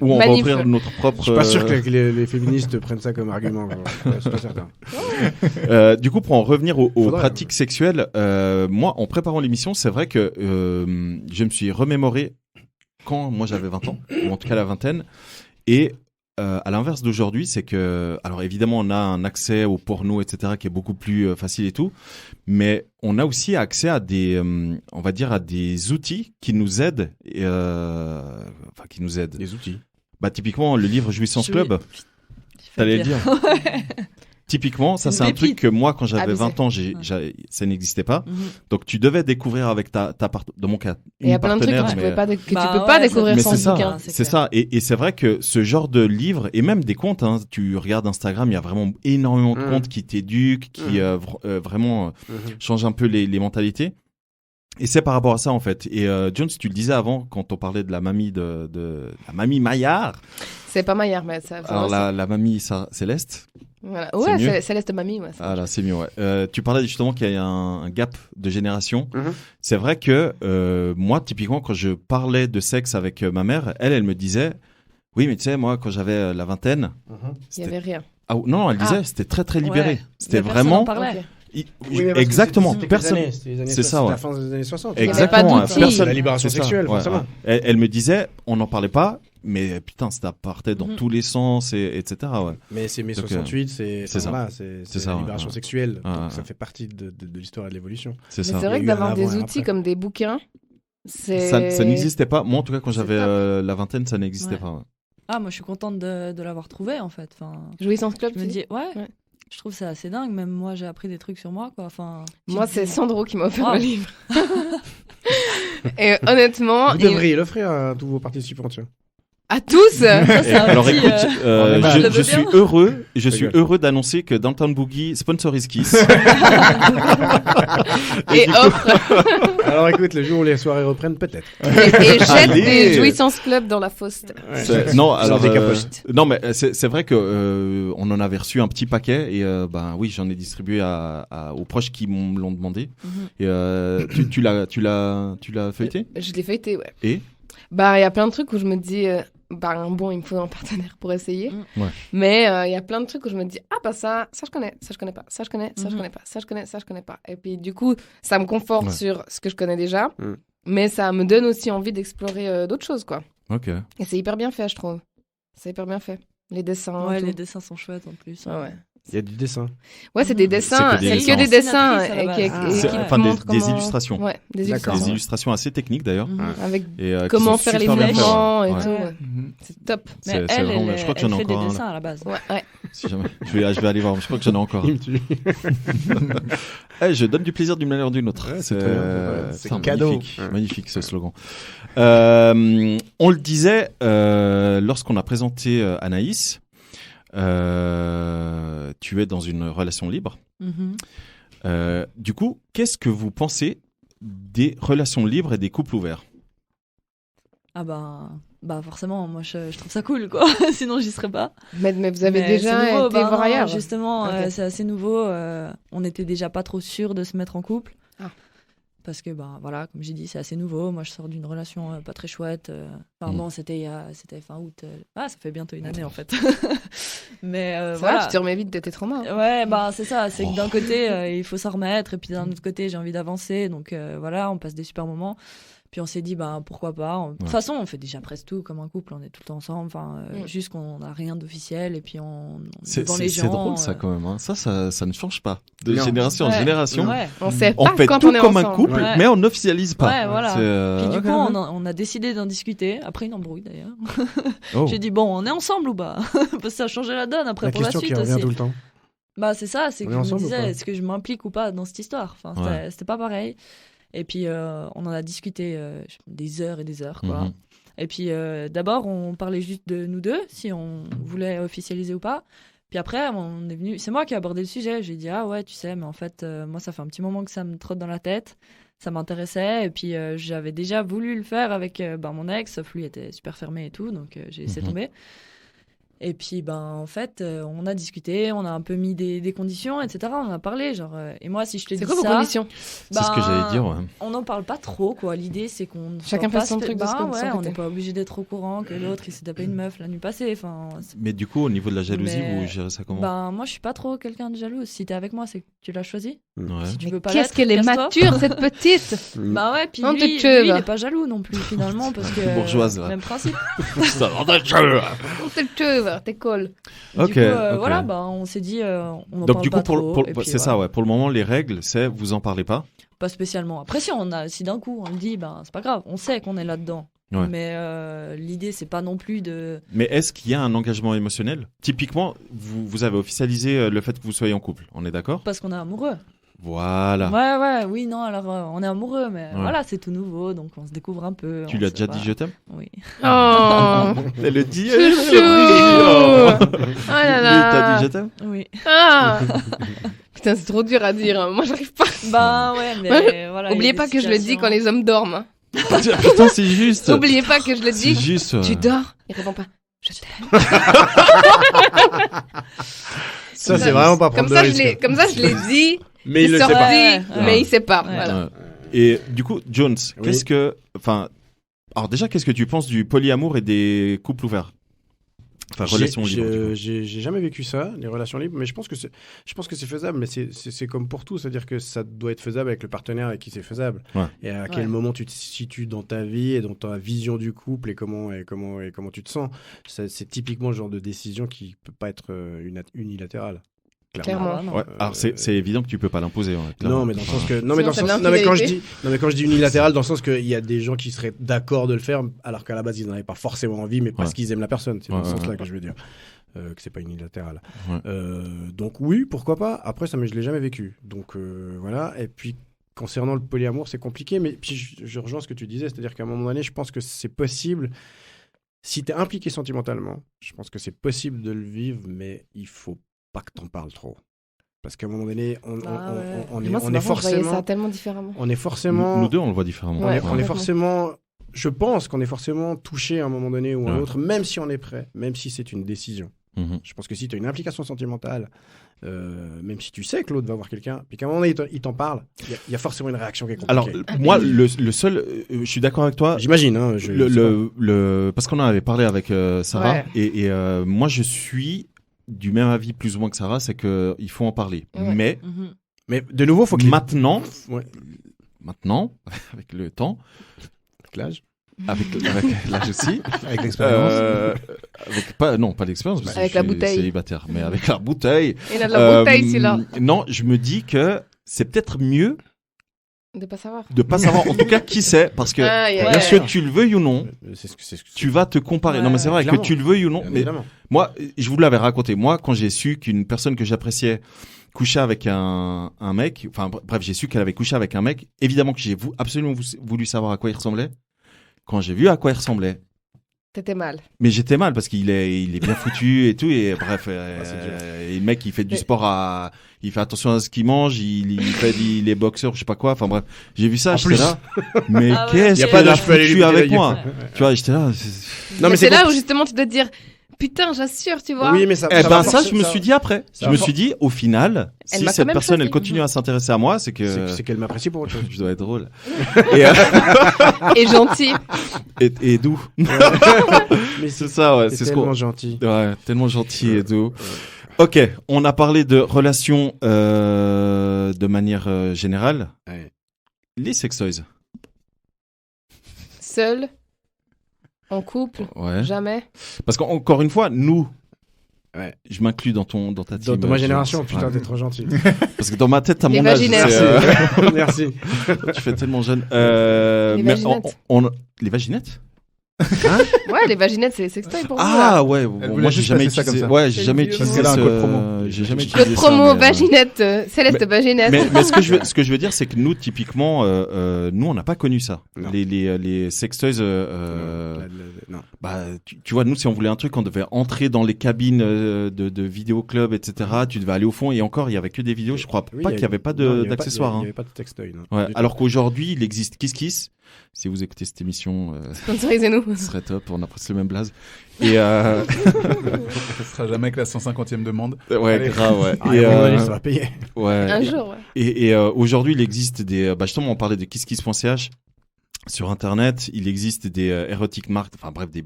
où on va Manif. ouvrir notre propre. Je suis pas sûr que les féministes prennent ça comme argument. quoi. Je suis pas certain. Du coup, pour en revenir aux Faudrait, pratiques sexuelles, moi, en préparant l'émission, c'est vrai que je me suis remémoré quand moi j'avais 20 ans, ou en tout cas la vingtaine, et à l'inverse d'aujourd'hui, c'est que, alors évidemment, on a un accès au porno, etc., qui est beaucoup plus facile et tout, mais on a aussi accès à des, on va dire, à des outils qui nous aident, enfin qui nous aident. Des outils. Bah typiquement le livre Jouissance Je- Club. T'allais le dire. Typiquement, ça Une c'est un truc pépite. que moi quand j'avais Abusé. 20 ans, ça n'existait pas. Mhm. Donc tu devais découvrir avec dans mon cas, Et il y une a plein de trucs que partenaire. tu mais- peux pas, que Bah tu peux pas ouais, découvrir mais sans c'est ça, bouquin. c'est c'est clair. ça. Et c'est vrai que ce genre de livre et même des comptes, hein, tu regardes Instagram, il y a vraiment énormément de Mhm. comptes qui t'éduquent, qui vraiment changent un peu les mentalités. Et c'est par rapport à ça en fait. Et Jones, tu le disais avant quand on parlait de la mamie de la mamie Maillard. C'est pas Maillard, mais ça. Alors aussi. la mamie Céleste. Voilà. c'est Ouais, mieux. Céleste Mamie. Ouais, Ah là, c'est mieux, ouais. Tu parlais justement qu'il y a un gap de génération. Mhm. C'est vrai que moi, typiquement, quand je parlais de sexe avec ma mère, elle me disait, oui, mais tu sais, moi, quand j'avais la vingtaine, il y c'était... avait rien. Ah, non, elle disait, Ah. c'était très, très libéré. Ouais. C'était Mais personne vraiment... en parlait. Ok. Exactement. Personne... C'est ça, ouais. la fin des années 60. avait Exactement. pas ouais. d'outils. Personne... La libération c'est ça, sexuelle, ouais, forcément. ouais. Elle me disait, on n'en parlait pas, mais putain, ça partait dans Mhm. tous les sens, etc. Ouais. Mais c'est mai Donc, 68, c'est c'est ça. voilà, c'est ça, la ouais, libération ouais. sexuelle. Ouais, Donc ouais. ça fait partie de l'histoire et de l'évolution. C'est Mais ça. c'est vrai Il que y a eu d'avoir un des avant et un outils après. comme des bouquins, c'est. Ça n'existait pas. Moi, en tout cas, quand C'est j'avais top. la vingtaine, ça n'existait Ouais. pas. Ouais. Ah, moi je suis contente de l'avoir trouvé en fait. Enfin, Jouissance Club, je me tu dis dis, ouais, Ouais. je trouve ça assez dingue. Même moi j'ai appris des trucs sur moi quoi. Enfin, tu Moi, te c'est dis- Sandro qui m'a offert Ah. le livre. Et honnêtement, Vous devriez l'offrir à tous vos participants, tiens. à tous, Ça, c'est un Alors petit, écoute, on est mal. Je le je veux suis bien. heureux, je suis Rigole. heureux d'annoncer que Downtown Boogie sponsorise Kiss. et offre Alors écoute, le jour où les soirées reprennent, peut-être. et jette Allez. des Jouissance Club dans la fosse. Non, alors des capotes. non, mais c'est vrai que on en avait reçu un petit paquet et ben oui, j'en ai distribué aux proches qui me l'ont demandé. Mhm. Et tu l'as feuilleté Je l'ai feuilleté, ouais. Et Bah, il y a plein de trucs où je me dis, bah, bon, il me faut un partenaire pour essayer. Mm. Ouais. Mais il y a plein de trucs où je me dis, ah, bah, ça je connais, ça je connais pas, ça je connais, ça je Mhm. connais pas, ça je connais, ça je connais pas. Et puis, du coup, ça me conforte Ouais. sur ce que je connais déjà. Mm. Mais ça me donne aussi envie d'explorer d'autres choses, quoi. Ok. Et c'est hyper bien fait, je trouve. C'est hyper bien fait. Les dessins. Ouais, tout. les dessins sont chouettes en plus. Ah ouais. Il y a du dessin. Ouais, c'est des dessins, que des c'est que des dessins. dessins et qui C'est- qui enfin, montrent des comment- illustrations. Ouais, des D'accord. illustrations. Des illustrations assez techniques d'ailleurs. Avec Et, qui comment sont faire les super bien faites, mouvements et ouais. tout. Ouais. ouais. C'est top. Mais C'est elle, vraiment- elle, je crois que elle j'en ai fait des encore un, là. dessins à la base. Ouais. Si jamais. Je vais aller voir, je crois que j'en ai encore. Il me tue. Je donne du plaisir d'une manière ou d'une autre. Ouais, c'est très bien. C'est putain, cadeau. Magnifique, magnifique ce slogan. On le disait lorsqu'on a présenté Anaïs, tu es dans une relation libre. Mhm. Du coup, qu'est-ce que vous pensez des relations libres et des couples ouverts? Ah bah forcément, moi je trouve ça cool quoi. Sinon j'y serais pas. Mais vous avez Mais déjà c'est nouveau, été voir non, ailleurs. Justement, Ok. c'est assez nouveau. On était déjà pas trop sûrs de se mettre en couple. Ah. Parce que voilà, comme j'ai dit, c'est assez nouveau. Moi je sors d'une relation pas très chouette. Enfin bon, c'était fin août. Ça fait bientôt une année en fait. Mais Ça voilà. va, tu te remets vite de tes traumas. hein. Ouais, c'est ça. C'est que d'un côté, il faut s'en remettre. Et puis d'un autre côté, j'ai envie d'avancer. Donc voilà, on passe des super moments. Puis on s'est dit, pourquoi pas. De toute façon, on fait déjà presque tout comme un couple. On est tout le temps ensemble. Enfin, juste qu'on n'a rien d'officiel. Et puis on C'est devant les gens. c'est drôle ça quand même. Hein. Ça ne change pas de Non. génération en Ouais. génération. Ouais. On sait On pas fait quand tout on est comme un ensemble. couple, Ouais. mais on n'officialise pas. Ouais, voilà. C'est, Puis du ok, coup, ok. on a décidé d'en discuter. Après une embrouille d'ailleurs. Oh. J'ai dit, on est ensemble ou pas? Parce que ça a changé la donne après La pour la question qui suite revient aussi. tout le temps. C'est ça, c'est On que est je me ensemble ou disais, pas est-ce que je m'implique ou pas dans cette histoire? Enfin, c'était pas pareil. Et puis, on en a discuté des heures et des heures, quoi. Mhm. Et puis, d'abord, on parlait juste de nous deux, si on voulait officialiser ou pas. Puis après, on est venu. C'est moi qui ai abordé le sujet. J'ai dit, ah ouais, tu sais, mais en fait, moi, ça fait un petit moment que ça me trotte dans la tête. Ça m'intéressait. Et puis, j'avais déjà voulu le faire avec mon ex, sauf lui était super fermé et tout. Donc, j'ai laissé tomber. Et puis, en fait, on a discuté, on a un peu mis des conditions, etc. On a parlé, genre. Et moi, si je te dis C'est quoi vos ça, conditions? C'est ce que j'allais dire. Ouais. on n'en parle pas trop, quoi. L'idée, c'est qu'on Chacun soit fait son pas truc de son ouais, on côté. n'est pas obligé d'être au courant que l'autre il s'est tapé une meuf la nuit passée. Enfin, Mais du coup, au niveau de la jalousie, Mais- vous gérez ça comment? moi, je suis pas trop quelqu'un de jaloux. Si t'es avec moi, c'est que tu l'as choisi. Ouais. Si tu Mais veux pas qu'est-ce l'être, qu'elle est casse-toi. mature, cette petite! Bah ouais, puis On lui, te lui, tuve. il est pas jaloux non plus finalement parce que Bourgeoise, là. même principe. On te tuve, t'es cool. Du Ok, coup, ok. voilà, on s'est dit, on en Donc parle du pas coup, trop. et puis, c'est ça, ouais. Pour le moment, les règles, c'est vous en parlez pas. Pas spécialement. Après, si d'un coup on le dit, c'est pas grave. On sait qu'on est là-dedans. Ouais. Mais l'idée, c'est pas non plus de. Mais est-ce qu'il y a un engagement émotionnel? Typiquement, vous avez officialisé le fait que vous soyez en couple. On est d'accord? Parce qu'on est amoureux. Voilà. Oui, non, alors on est amoureux, mais Ouais. voilà, c'est tout nouveau, donc on se découvre un peu. Tu on lui as sait déjà pas. dit je t'aime? Oui. Oh! Elle le dit. Chouchou! Oh là là! T'as dit je t'aime? Oui. Ah! Putain, c'est trop dur à dire. hein. Moi, j'arrive pas. Ouais, mais voilà. Oubliez il y a pas des que je le dis situations- quand les hommes dorment. hein. Putain, c'est juste. Oubliez pas que je le C'est dis. juste. Tu dors? Il répond pas. Je t'aime. Ça, c'est vraiment pas prendre Comme de ça, risque. comme ça, je l'ai dit. Mais il le sorti, sait pas. Ouais, mais ouais. il sait pas. Ouais. Voilà. Ouais. Et du coup, Jones, Oui. qu'est-ce que, alors déjà, qu'est-ce que tu penses du polyamour et des couples ouverts? Enfin, relations libres. du coup. J'ai jamais vécu ça, les relations libres, mais je pense que c'est faisable, mais c'est comme pour tout, c'est-à-dire que ça doit être faisable avec le partenaire avec qui c'est faisable. Ouais. Et à quel Ouais. moment tu te situes dans ta vie et dans ta vision du couple et comment tu te sens. C'est typiquement le genre de décision qui peut pas être unilatérale. Clairement. Ah, non. Ouais. Alors c'est évident que tu peux pas l'imposer. Ouais, clairement. Non, mais dans le sens que Sinon, c'est quand je dis unilatéral, dans le sens qu'il y a des gens qui seraient d'accord de le faire, alors qu'à la base ils n'en avaient pas forcément envie, mais parce Ouais. qu'ils aiment la personne. C'est dans Ouais, ce ouais, sens-là ouais. que je veux dire. Que c'est pas unilatéral. Ouais. Donc oui, pourquoi pas. Après, ça, mais je l'ai jamais vécu. Donc voilà. Et puis concernant le polyamour, c'est compliqué, mais puis je rejoins ce que tu disais, c'est-à-dire qu'à un moment donné, je pense que c'est possible. Si tu es impliqué sentimentalement, je pense que c'est possible de le vivre, mais il faut pas que t'en parles trop. Parce qu'à un moment donné, on Moi, est c'est marrant, je voyais forcément... ça tellement différemment. On est forcément... Nous deux, on le voit différemment. Ouais. on est complètement. forcément... Je pense qu'on est forcément touché à un moment donné ou à un Ouais. autre, même si on est prêt, même si c'est une décision. Mhm. Je pense que si tu as une implication sentimentale, même si tu sais que l'autre va voir quelqu'un, puis qu'à un moment donné, il t'en parle, il y a forcément une réaction qui est compliquée. Alors, moi, le seul, je suis d'accord avec toi. J'imagine, hein, Parce qu'on en avait parlé avec Sarah, Ouais. et moi, je suis du même avis plus ou moins que Sarah, c'est qu'il faut en parler. Ouais. Mais Mhm. Mais de nouveau, faut que maintenant, Ouais. maintenant, avec le temps, avec l'âge. Avec l'âge aussi. Avec l'expérience. Pas l'expérience, parce que Avec je la suis bouteille. célibataire, mais avec la bouteille. Il a de la bouteille, celui-là. Non, je me dis que c'est peut-être mieux De pas savoir. de pas savoir, en tout cas, qui c'est, parce que Aïe, aïe, que aïe. tu le veuilles ou non, C'est ce que tu vas te comparer. Ouais, non, mais c'est vrai, clairement. que tu le veuilles ou non. Bien Mais évidemment. moi, je vous l'avais raconté. Moi, quand j'ai su qu'une personne que j'appréciais couchait avec un mec, enfin bref, j'ai su qu'elle avait couché avec un mec, évidemment que j'ai absolument voulu savoir à quoi il ressemblait. Quand j'ai vu à quoi il ressemblait, T'étais mal. mais j'étais mal parce qu'il est bien foutu et tout, et bref, et le mec il fait du Mais- sport, il fait attention à ce qu'il mange, il est boxeur, je sais pas quoi, enfin bref, j'ai vu ça, En j'étais plus. là, mais Ah ouais, qu'est-ce y a qu'il pas de a je peux aller lui foutu buter la avec gueule. moi, tu vois, j'étais là. Non, mais c'est c'est là pour- où justement tu dois te dire putain, j'assure, tu vois. Oui, mais ça. Eh ben va ça, forcer- je me suis dit après. ça Je me va suis dit, au final, Elle si m'a quand cette même personne, choisi. elle continue à s'intéresser à moi, c'est que C'est qu'elle m'apprécie pour autre chose. je dois être drôle. Et, Et gentil. et doux. Mais C'est ça, ouais. c'est C'est ce tellement qu'on. gentil. Ouais, tellement gentil et doux. Ok, on a parlé de relations de manière générale. Ouais. Les sextoys. Seul. En couple. Ouais. Jamais. Parce qu'encore une fois, nous. Ouais. Je m'inclus dans ta Dans team. ma génération, Ouais. putain, t'es trop gentil. Parce que dans ma tête, à Les mon âge, vaginettes. c'est, Merci. tu fais tellement jeune. Les Mais vaginettes. les vaginettes. Ouais, les vaginettes, c'est les sextoys pour vous. Ah là. ouais, Elle bon, voulait moi j'ai juste jamais passer ça utilisé. comme ça. Ouais, j'ai C'est jamais vieux. utilisé. Parce qu'elle a un code promo. J'ai jamais Code utilisé ça. promo, mais, vaginette. Céleste vaginette. mais ce que je veux dire, c'est que nous, typiquement, nous, on n'a pas connu ça. Non. Les sextoys. Non. Bah, tu vois, nous, si on voulait un truc, on devait entrer dans les cabines de vidéoclub, etc. Tu devais aller au fond, et encore, il y avait que des vidéos. Je crois Oui, pas qu'il y avait pas non, il y avait d'accessoires. Il n'y hein. avait pas de textoy. non. Ouais, Du tout. alors qu'aujourd'hui, il existe Kiss Kiss. Si vous écoutez cette émission, Sponsorisez-nous. ce serait top. On a presque le même blaze. Et Ça sera jamais que la 150e demande. ouais, Allez. grave, ouais. Ah, Et, à un moment donné, ça va payer. ouais. Un jour, ouais. Et aujourd'hui, il existe des. Bah justement, on parlait de kisskiss.ch. Sur Internet, il existe des erotic marks, enfin bref, des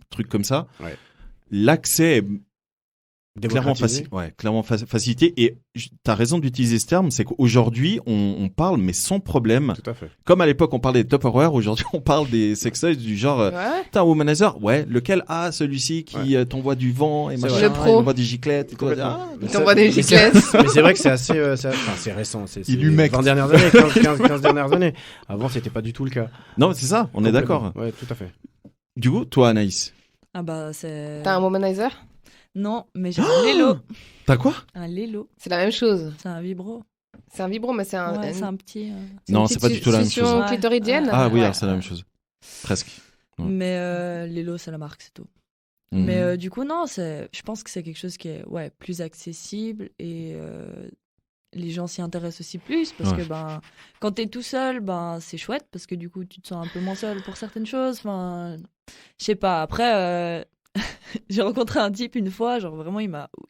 trucs comme ça. Ouais. L'accès est clairement, Démocratisé. facilité. Et tu as raison d'utiliser ce terme, c'est qu'aujourd'hui, on parle, mais sans problème. Tout à fait. Comme à l'époque, on parlait des Tupperware, aujourd'hui, on parle des sextoys du genre. Ouais. T'as un womanizer? Ouais. Lequel? Ah, celui-ci qui t'envoie du vent et C'est machin. vrai. Le pro. Il envoie des giclettes. Et tout. Complètement. Ah, Il t'envoie des Mais c'est- giclettes. Mais c'est vrai que c'est assez. Enfin, c'est récent. C'est Il les humecte. 20 dernières années, 15 dernières années. Avant, c'était pas du tout le cas. non, c'est ça, on est d'accord. Ouais, tout à fait. Du coup, toi, Anaïs, Ah bah c'est. T'as un womanizer? Non, mais j'ai un Lelo. t'as quoi? Un Lelo. C'est la même chose. C'est un vibro. C'est un vibro, mais c'est un. Ouais, une- c'est un petit. une Non, petite c'est pas du tout la même succion chose. Ouais. clitoridienne. Ah oui, Ouais. alors c'est la même chose. Presque. Ouais. Mais Lelo, c'est la marque, c'est tout. Mhm. Mais du coup, non, je pense que c'est quelque chose qui est plus accessible et les gens s'y intéressent aussi plus parce Ouais. que quand t'es tout seul, c'est chouette parce que du coup, tu te sens un peu moins seul pour certaines choses. Enfin, je sais pas. Après, j'ai rencontré un type une fois, genre vraiment,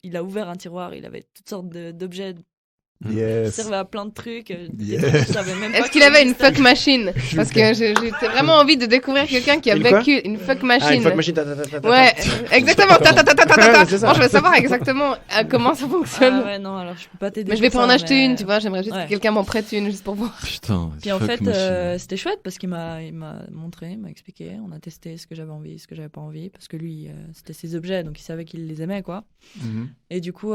il a ouvert un tiroir, il avait toutes sortes d'objets qui Yes. servaient à plein de trucs. Des Yes. trucs que je savais même pas Est-ce qu'il qu'ils avait une existaient. fuck machine? Parce que j'ai vraiment envie de découvrir quelqu'un qui a Une quoi vécu une fuck machine. Ah, une fois que machine. Ouais, exactement. Ta, ta, ta, ta, ta, ta, ta. C'est ça. Moi, je veux savoir exactement comment ça fonctionne. Ah ouais, non, alors je peux pas t'aider. Mais je vais pour pas en ça, acheter mais- une, tu vois. J'aimerais juste Ouais. que quelqu'un m'en prête une juste pour voir. Putain. Puis en fuck fait, machine. c'était chouette parce qu'il m'a montré, il m'a expliqué. On a testé ce que j'avais envie, ce que j'avais pas envie. Parce que lui, c'était ses objets, donc il savait qu'il les aimait, quoi. Mhm. Et du coup,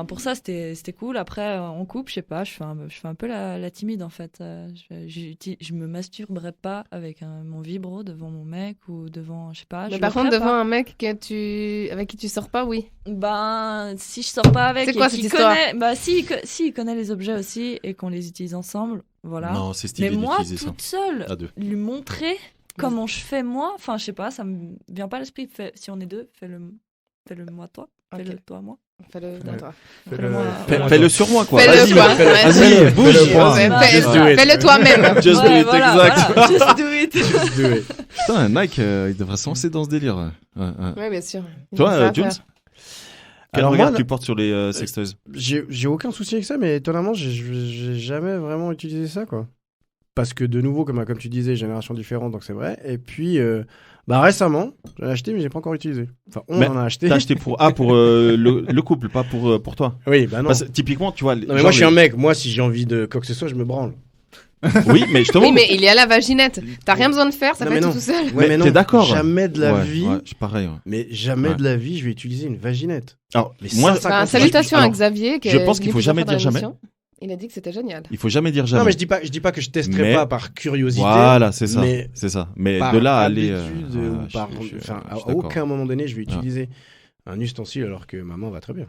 pour ça, c'était cool. Après, en couple, je sais pas, je fais un peu la timide, en fait. Je me masturberai pas avec mon vibro devant mon mec ou devant, je sais pas. Mais je par le contre, ferai devant pas. un mec avec qui tu sors pas, oui. Si je sors pas avec C'est et quoi qu'il cette histoire connaît, si il connaît les objets aussi et qu'on les utilise ensemble, voilà. Non, c'est Mais stylé moi, d'utiliser ça. toute seule, À deux. lui montrer comment je fais moi, enfin, je sais pas, ça me vient pas à l'esprit. Si on est deux, fais-le moi, toi. Fais-le Ok. toi, moi. Fais-le Ouais. toi. Fais-le moi. Fais-le sur moi, quoi. Fais-le Vas-y, toi. vas-y, Ouais. bouge. Fais-le point. Ouais, Just do it. Fais-le toi-même. Just do Ouais, it, voilà, exact. voilà. Just do it. Just do it. Putain, Nike, il devrait se lancer dans ce délire. Ouais, ouais. Oui, bien sûr. Toi, Jules, quel Alors regard moi, tu portes sur les sextoys? J'ai aucun souci avec ça, mais étonnamment, j'ai jamais vraiment utilisé ça, quoi. Parce que de nouveau, comme tu disais, génération différente, donc c'est vrai. Et puis, récemment, j'en ai acheté, mais j'ai pas encore utilisé. Enfin, on Mais en a acheté. T'as acheté pour le couple, pas pour toi. Oui, bah non. Parce que, typiquement, tu vois. Non, mais moi, je suis un mec. Moi, si j'ai envie de quoi que ce soit, je me branle. Oui, mais justement. Oui, mais il y a la vaginette. T'as rien besoin de faire, ça Non, fait mais tout non. tout seul. Ouais, mais non, t'es d'accord? Jamais de la Ouais, vie. ouais, c'est pareil. Ouais. Mais jamais Ouais. de la vie, je vais utiliser une vaginette. Alors, Mais moi, ça, Enfin, quand- salutations à alors, Xavier. Qui je est pense qu'il venu faut plusieurs jamais fois dans dire jamais. l'émission. Il a dit que c'était génial. il faut jamais dire jamais. Non, mais je dis pas que je testerai Mais- pas par curiosité. Voilà, c'est ça. Mais C'est ça. Mais par de là à aller. habitude ou par, enfin, à aucun moment donné, je vais utiliser un ustensile alors que maman va très bien.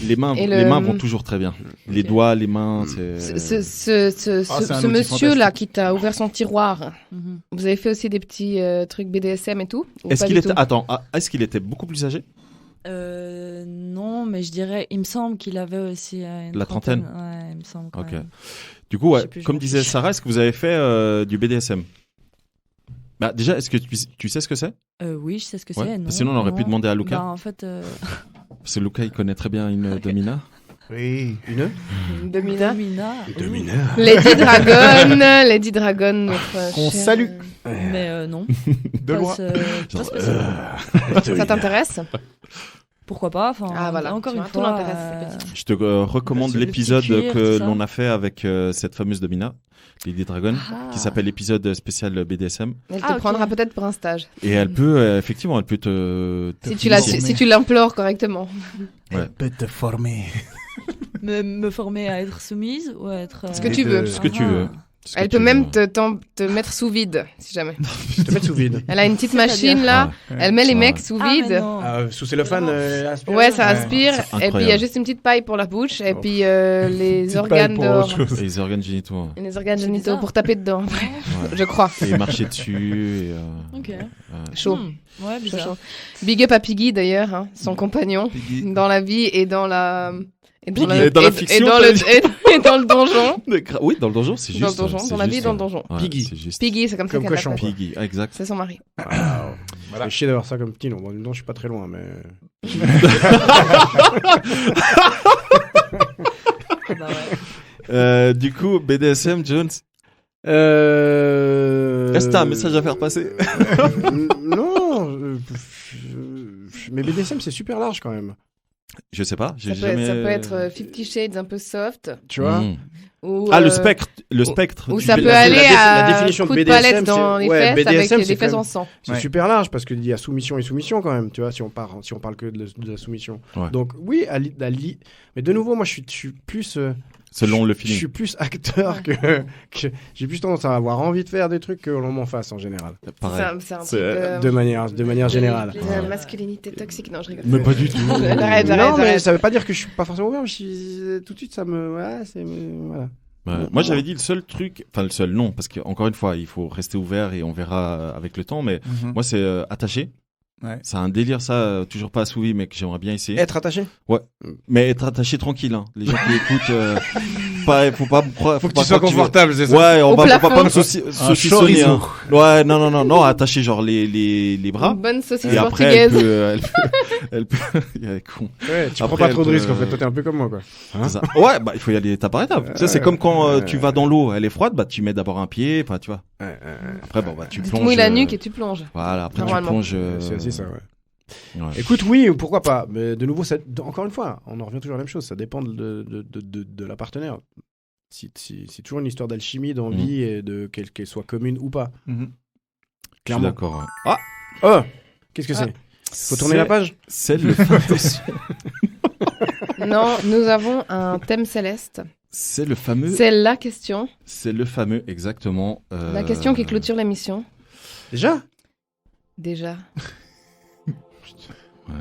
Les mains, Et les le- mains vont toujours très bien. Les doigts, les mains, c'est. c'est un outil monsieur-là fantastique. qui t'a ouvert son tiroir, Mhm. vous avez fait aussi des petits trucs BDSM et tout ou Est-ce pas qu'il du était. tout Attends, est-ce qu'il était beaucoup plus âgé? Non, mais je dirais, il me semble qu'il avait aussi une La trentaine. Ouais, il me semble quand Ok. même. Du coup, Je ouais, sais plus, je comme m'en disait fiche. Sarah, est-ce que vous avez fait du BDSM? Bah, déjà, est-ce que tu sais ce que c'est? Oui, je sais ce que Ouais. c'est. Non, Sinon, on aurait pu non. demander à Lucas. Bah, en fait, Parce que Lucas, il connaît très bien une domina. Oui. Une Domina. Domina. Lady Dragon, notre Qu'on chère- salue. Mais non. De Pas loin. pas Genre, spécialement. Ça t'intéresse Pourquoi pas enfin, Ah, voilà. Encore Tu une vois, tout fois. l'intéresse, c'est petit. Je te recommande Le petit l'épisode cuir, que tout ça. l'on a fait avec cette fameuse domina, Lady Dragon, Ah. qui s'appelle l'épisode spécial BDSM. Elle te Ah, ok. prendra peut-être pour un stage. Et elle peut, effectivement, elle peut te. Si tu l'implores correctement. Ouais. Peut te former. Me former à être soumise ou à être. Ce que tu veux. Ce que tu Ah. veux. Ce que Elle tu peut même veux. te mettre sous vide, si jamais. Je te mets sous vide. Elle a une petite C'est-à-dire machine là, Ouais. elle met les Ouais. mecs sous Ah, vide. mais non. Sous cellophane, aspiré. Ouais, ça Ouais. aspire. C'est Et puis il y a incroyable. juste une petite paille pour la bouche. Et Oh. puis les Petite organes paille pour dehors. autre chose. Et les organes génitaux. Ouais. Et les organes C'est génitaux bizarre. pour taper dedans, après, Ouais. je crois. Et marcher dessus. Ok. Chaud. Ouais, Chaud, bizarre. chaud. Big up à Piggy d'ailleurs, hein, son compagnon, dans la vie et dans la. Et dans, Piggy. Et dans la fiction, et dans t'as le, dit. et dans le donjon. Oui, dans le donjon, c'est juste. Dans le donjon, c'est dans la vie et juste, dans le donjon. ouais, Piggy. c'est juste. Piggy, c'est comme ça Comme qu'elle cochon. l'appelle. Piggy, ah, exact. C'est son mari. Voilà. Chier d'avoir ça comme petit nom. Bon, en même temps, je suis pas très loin, mais. Bah ouais. Du coup, BDSM, Jones, est-ce que t'as un message à faire passer? Non. Mais BDSM, c'est super large quand même. Je sais pas, j'ai Ça peut, jamais. ça peut être 50 Shades un peu soft. Tu vois Mm. Ou, Ah, le spectre. Ou du ça peut BDSM. aller la à définition de coup de BDSM, palette dans c'est- les ouais, fesses BDSM, avec c'est des fesses quand en même- sang. C'est Ouais. super large parce qu'il y a soumission et soumission quand même, tu vois, si on parle que de la soumission. Ouais. Donc oui, mais de nouveau, moi je suis plus Selon le je feeling. suis plus acteur que j'ai plus tendance à avoir envie de faire des trucs que l'on m'en fasse en général. Pareil. C'est un C'est- truc De manière générale. de masculinité toxique. Non, je rigole. Mais pas du tout. Arrête, non, arrête, mais arrête. ça veut pas dire que je suis pas forcément ouvert, mais tout de suite ça me voilà. Ouais. Moi, j'avais dit le seul truc, enfin le seul non, parce qu'encore une fois, il faut rester ouvert et on verra avec le temps, mais Mhm. moi, c'est attaché. Ouais. C'est un délire, ça, toujours pas assouvi, mais que j'aimerais bien essayer. Être attaché. Mais être attaché tranquille, hein. Les gens qui écoutent, faut pas croire. Faut que pas tu sois croire confortable, c'est ça. Ouais, on Au va pas plafond. me saucissonner. Hein. Ouais, non, attacher genre les bras. Une bonne saucisse Et après, portugaise. elle peut, il est con. Ouais, tu prends Après, pas trop de elle risques peut- en fait, toi t'es un peu comme moi quoi. Hein C'est ça. Ouais, bah il faut y aller étape par étape. Tu sais, c'est comme quand tu vas dans l'eau, elle est froide, bah tu mets d'abord un pied, enfin tu vois. Après bon bah tu Tu te plonges. mouilles la nuque et tu plonges. Voilà, après Normalement. tu plonges. C'est aussi ça, ouais. Ouais. Écoute, oui, pourquoi pas. Mais de nouveau, encore une fois, on en revient toujours à la même chose. Ça dépend de la partenaire. C'est toujours une histoire d'alchimie, d'envie et qu'elle soit commune ou pas. Mhm. Je suis Clairement. d'accord. Ouais. Ah, Oh, qu'est-ce que c'est Faut tourner la page C'est le fameux. Non, nous avons un thème céleste. C'est le fameux. C'est la question. C'est le fameux exactement. La question qui clôture l'émission. Déjà Déjà. Ouais.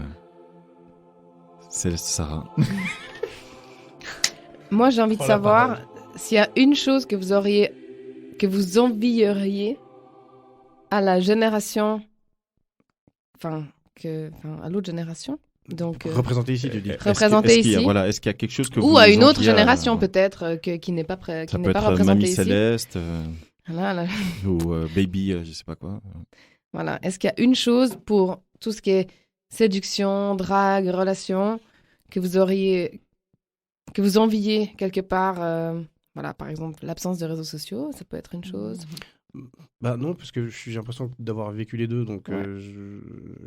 C'est Sarah. Moi, j'ai envie de Oh, la savoir s'il y a une chose que vous envieriez à la génération, à l'autre génération. Donc, Représenté ici, tu dis. Représenté ici. Voilà, est-ce qu'il y a quelque chose que ou vous à une autre enviez à- génération peut-être qui n'est pas Ça qui peut n'est pas être représentée Mamie ici. Céleste Voilà. ou Baby, je sais pas quoi. Voilà. Est-ce qu'il y a une chose pour tout ce qui est séduction, drague, relation que vous enviez quelque part voilà, par exemple, l'absence de réseaux sociaux, ça peut être une chose. Bah non, parce que j'ai l'impression d'avoir vécu les deux, donc Ouais.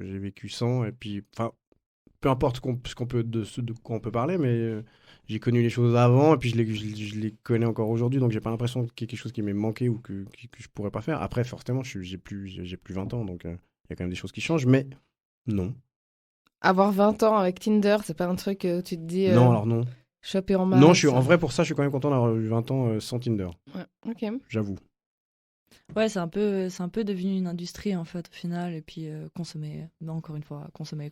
j'ai vécu sans, et puis, enfin, peu importe de quoi on peut parler, mais j'ai connu les choses avant et puis je les connais encore aujourd'hui, donc j'ai pas l'impression qu'il y ait quelque chose qui m'ait manqué ou que je pourrais pas faire. Après, forcément, j'ai plus 20 ans, donc il y a quand même des choses qui changent, mais non. Avoir 20 ans avec Tinder, c'est pas un truc où tu te dis... Non, alors non. Choper en masse. Non, en vrai, pour ça, je suis quand même content d'avoir eu 20 ans sans Tinder. Ouais, ok. J'avoue. Ouais, c'est un peu devenu une industrie en fait au final, et puis consommer, mais encore une fois, consommer,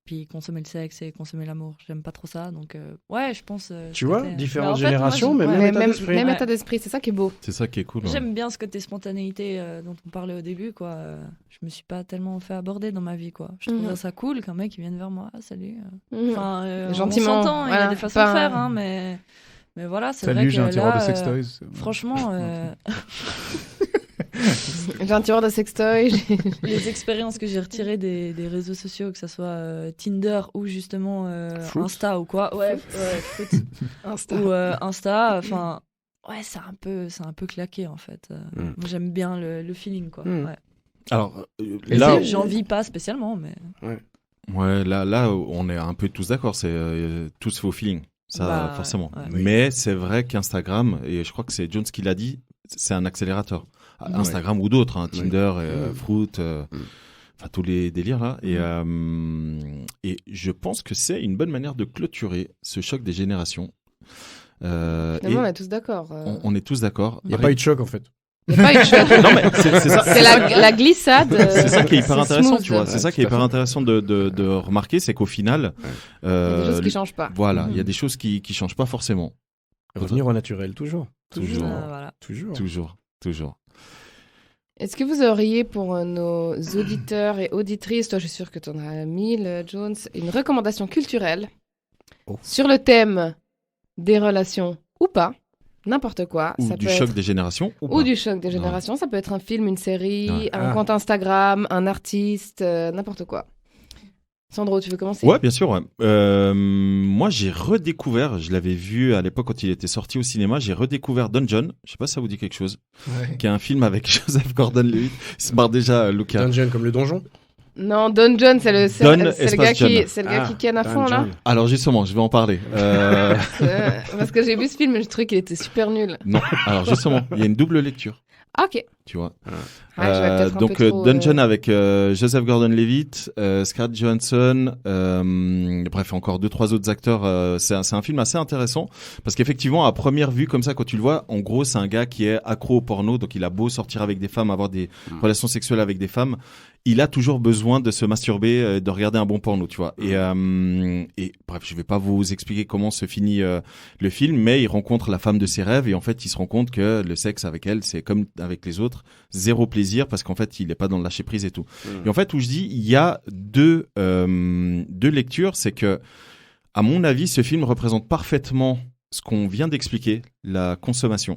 puis consommer le sexe et consommer l'amour. J'aime pas trop ça, donc ouais, je pense. Tu vois, différentes en fait, générations, moi, mais même état d'esprit. Même état d'esprit, c'est ça qui est beau. C'est ça qui est cool. J'aime bien ce côté spontanéité dont on parlait au début, quoi. Je me suis pas tellement fait aborder dans ma vie, quoi. Je trouve ça cool qu'un mec il vienne vers moi, salut. Enfin, gentiment. On s'entend, il y a des façons de faire, hein, mais voilà, c'est vrai Salut, que j'ai un tiroir là, de sextoys. franchement. J'ai un tiroir de sextoy. Les expériences que j'ai retirées des réseaux sociaux, que ce soit Tinder ou justement Insta ou quoi, Fruit. Insta. Ou Insta, enfin, ouais, c'est un peu claqué en fait. Moi, j'aime bien le feeling, quoi. Ouais. Alors, là, j'en vis pas spécialement, mais. Ouais, là, on est un peu tous d'accord, c'est tous vos feelings. Ça, forcément. Ouais. Mais c'est vrai qu'Instagram, et je crois que c'est Jones qui l'a dit, c'est un accélérateur. Instagram ou d'autres, hein, Tinder, Fruit, enfin tous les délires là. Et je pense que c'est une bonne manière de clôturer ce choc des générations. On est tous d'accord. On est tous d'accord. Il n'y a pas eu de choc en fait. Il n'y a pas eu de choc. Non, mais c'est ça. C'est la glissade. C'est ça qui est hyper intéressant, smooth. tu vois. C'est ça qui est hyper intéressant de remarquer, c'est qu'au final, il y a des choses qui changent pas. Voilà, il y a des choses qui changent pas forcément. Revenir au naturel, toujours. Voilà. Toujours. Est-ce que vous auriez pour nos auditeurs et auditrices, toi je suis sûre que tu en as 1000, Jones, une recommandation culturelle sur le thème des relations ou pas, n'importe quoi. Ou ça du peut choc être... des générations. Ou du choc des générations, ça peut être un film, une série, un compte Instagram, un artiste, n'importe quoi. Sandro, tu veux commencer ? Ouais, bien sûr. Ouais. Moi, j'ai redécouvert, je l'avais vu à l'époque quand il était sorti au cinéma, j'ai redécouvert Dungeon. Je sais pas si ça vous dit quelque chose. Qui est un film avec Joseph Gordon-Levitt. Il se marre déjà, Lucas. Dungeon comme le donjon ? Non, Don John, c'est le gars qui ken à fond, là. Alors justement, je vais en parler. Parce que j'ai vu ce film et je trouvais qu'il était super nul. Non, alors justement, il y a une double lecture. Ah, ok. Tu vois. Donc, Dungeon avec Joseph Gordon-Levitt, Scarlett Johansson, bref, encore 2-3 autres acteurs. C'est un film assez intéressant parce qu'effectivement, à première vue, comme ça, quand tu le vois, en gros, c'est un gars qui est accro au porno, donc il a beau sortir avec des femmes, avoir des relations sexuelles avec des femmes, il a toujours besoin de se masturber, de regarder un bon porno, tu vois. Et bref, je vais pas vous expliquer comment se finit le film, mais il rencontre la femme de ses rêves et en fait, il se rend compte que le sexe avec elle, c'est comme avec les autres, zéro plaisir parce qu'en fait, il est pas dans le lâcher prise et tout. Et en fait, où je dis, il y a deux lectures, c'est que, à mon avis, ce film représente parfaitement ce qu'on vient d'expliquer, la consommation.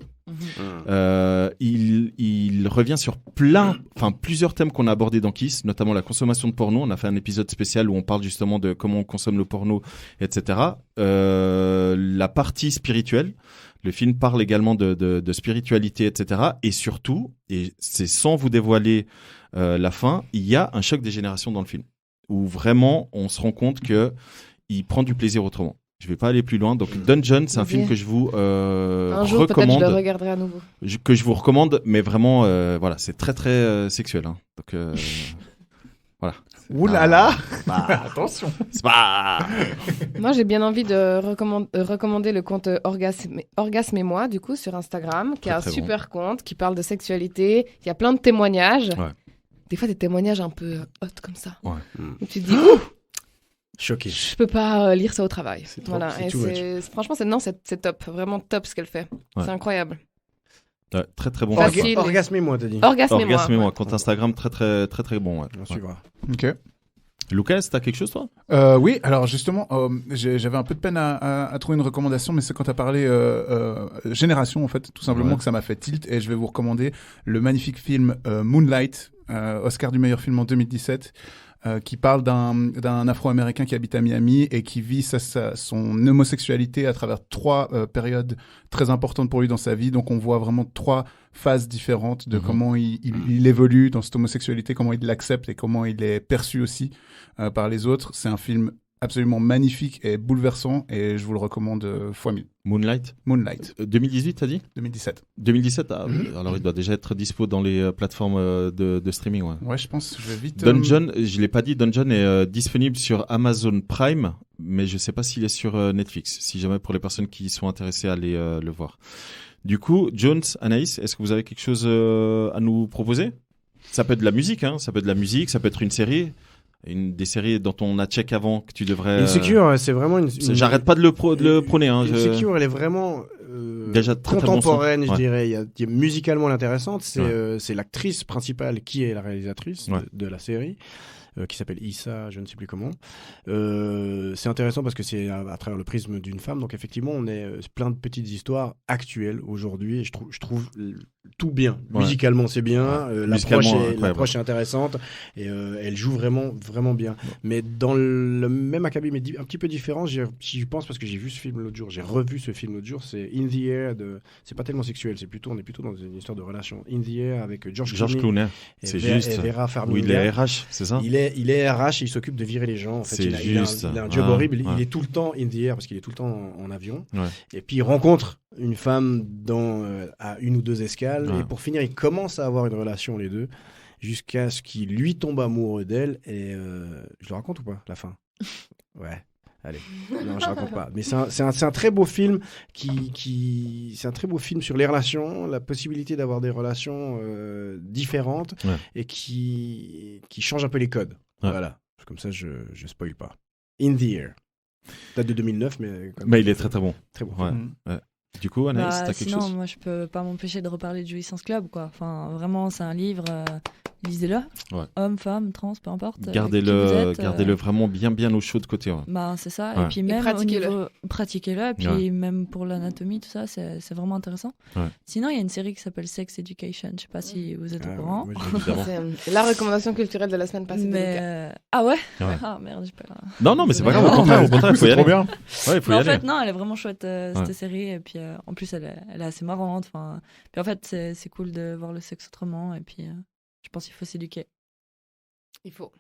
Il revient sur plusieurs thèmes qu'on a abordés dans Kiss, notamment la consommation de porno. On a fait un épisode spécial où on parle justement de comment on consomme le porno, etc. La partie spirituelle. Le film parle également de spiritualité, etc. Et surtout, et c'est sans vous dévoiler la fin, il y a un choc des générations dans le film, où vraiment on se rend compte qu'il prend du plaisir autrement. Je vais pas aller plus loin. Donc Dungeon, c'est un film que je vous un jour, recommande. Peut-être je le regarderai à nouveau. Que je vous recommande, mais vraiment, voilà, c'est très très sexuel. Hein. Donc voilà. Ouh là là. Attention. C'est pas. Moi, j'ai bien envie de recommander le compte Orgasme et moi, du coup, sur Instagram, qui est un super compte, qui parle de sexualité. Il y a plein de témoignages. Ouais. Des fois, des témoignages un peu hot comme ça. Ouais. Et tu te dis, ouh, choqué. Je peux pas lire ça au travail. C'est trop, voilà. Et franchement, c'est top. Vraiment top ce qu'elle fait. Ouais. C'est incroyable. Très très bon. Orgasme et moi, t'as dit. Orgasme et moi. Compte Instagram très très très très bon. Ouais. On suivra. Ok. Lucas, t'as quelque chose toi ? Oui, alors justement, j'avais un peu de peine à trouver une recommandation, mais c'est quand t'as parlé génération en fait, tout simplement que ça m'a fait tilt, et je vais vous recommander le magnifique film Moonlight, Oscar du meilleur film en 2017. qui parle d'un Afro-Américain qui habite à Miami et qui vit son homosexualité à travers 3 périodes très importantes pour lui dans sa vie. Donc on voit vraiment 3 phases différentes de comment il évolue dans cette homosexualité, comment il l'accepte et comment il est perçu aussi par les autres. C'est un film absolument magnifique et bouleversant et je vous le recommande fois 1000. Moonlight. 2018, t'as dit 2017. 2017, alors il doit déjà être dispo dans les plateformes de streaming. Ouais, je pense, je vais vite... Dungeon, je l'ai pas dit, Dungeon est disponible sur Amazon Prime, mais je sais pas s'il est sur Netflix, si jamais pour les personnes qui sont intéressées à aller le voir. Du coup, Jones, Anaïs, est-ce que vous avez quelque chose à nous proposer ? Ça peut être de la musique, ça peut être de la musique, ça peut être une série. Une des séries dont on a check avant que tu devrais. Insecure, c'est vraiment une. J'arrête pas de le prôner. Insecure, elle est vraiment déjà très, contemporaine, très bon je dirais. Il y a musicalement l'intéressante, c'est l'actrice principale qui est la réalisatrice de la série. Qui s'appelle Issa, je ne sais plus comment. C'est intéressant parce que c'est à travers le prisme d'une femme. Donc effectivement, on est plein de petites histoires actuelles aujourd'hui. Et je trouve tout bien. Ouais. Musicalement, c'est bien. L'approche est intéressante. Et elle joue vraiment, vraiment bien. Ouais. Mais dans le même acabit, mais un petit peu différent, j'y pense parce que j'ai vu ce film l'autre jour. J'ai revu ce film l'autre jour. C'est In the Air. C'est pas tellement sexuel. On est plutôt dans une histoire de relation. In the Air avec George Clooney. C'est juste. Et Vera Farmiga. Oui, il est RH, c'est ça? Il est RH et il s'occupe de virer les gens. En fait, il a un job horrible. Il est tout le temps in the air parce qu'il est tout le temps en avion. Ouais. Et puis il rencontre une femme à 1 ou 2 escales. Ouais. Et pour finir, ils commencent à avoir une relation les deux jusqu'à ce qu'il lui tombe amoureux d'elle. Et je le raconte ou pas, la fin? Ouais. Allez, non, je raconte pas. Mais c'est un très beau film c'est un très beau film sur les relations, la possibilité d'avoir des relations différentes et qui change un peu les codes. Ouais. Voilà. Comme ça, je spoil pas. In the Air. Date de 2009, mais il est très très bon. Très bon. Ouais. Du coup, Anaïs, t'as quelque chose? Sinon, moi, je peux pas m'empêcher de reparler de Jouissance Club, quoi. Enfin, vraiment, c'est un livre. Lisez-le. Ouais. Homme, femme, trans, peu importe. Gardez-le vraiment bien au chaud de côté. Ouais. Bah, c'est ça. Ouais. Et puis même pratiquez-le. Et puis même pour l'anatomie, tout ça, c'est vraiment intéressant. Ouais. Sinon, il y a une série qui s'appelle Sex Education. Je sais pas si vous êtes au courant. C'est la recommandation culturelle de la semaine passée. Ah ouais. Ah merde, j'ai pas. Non, mais c'est pas grave. Au contraire, il faut y aller. Trop bien. Ouais, il faut y aller. En fait, non, elle est vraiment chouette cette série. Et puis en plus, elle est assez marrante. Enfin, puis en fait, c'est cool de voir le sexe autrement. Et puis. Je pense qu'il faut s'éduquer. Il faut.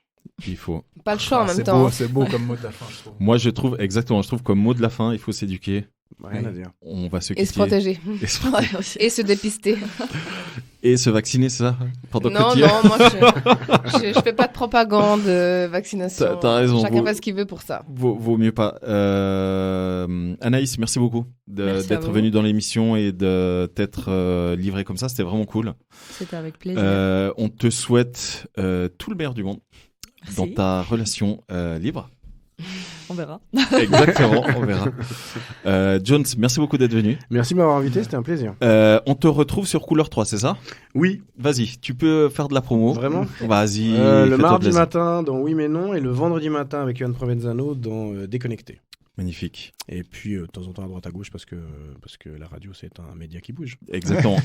Pas le choix en même temps. C'est beau comme mot de la fin, je trouve. Moi, je trouve comme mot de la fin, il faut s'éduquer. Rien à dire. On va se quitter. Et se protéger. Et se dépister. Et se vacciner, c'est ça? Non, moi, je fais pas de propagande vaccination. T'as raison. Chacun fait ce qu'il veut pour ça. Vaut mieux pas. Anaïs, merci beaucoup d'être venue dans l'émission et de t'être livrée comme ça. C'était vraiment cool. C'était avec plaisir. On te souhaite tout le meilleur du monde dans ta relation libre. On verra. Exactement, on verra. Jones, merci beaucoup d'être venu. Merci de m'avoir invité, c'était un plaisir. On te retrouve sur Couleur 3, c'est ça? Oui. Vas-y, tu peux faire de la promo. Vraiment? Vas-y. Le mardi matin dans Oui mais non et le vendredi matin avec Yohan Provenzano dans Déconnecté. Magnifique. Et puis de temps en temps à droite à gauche parce que la radio c'est un média qui bouge. Exactement.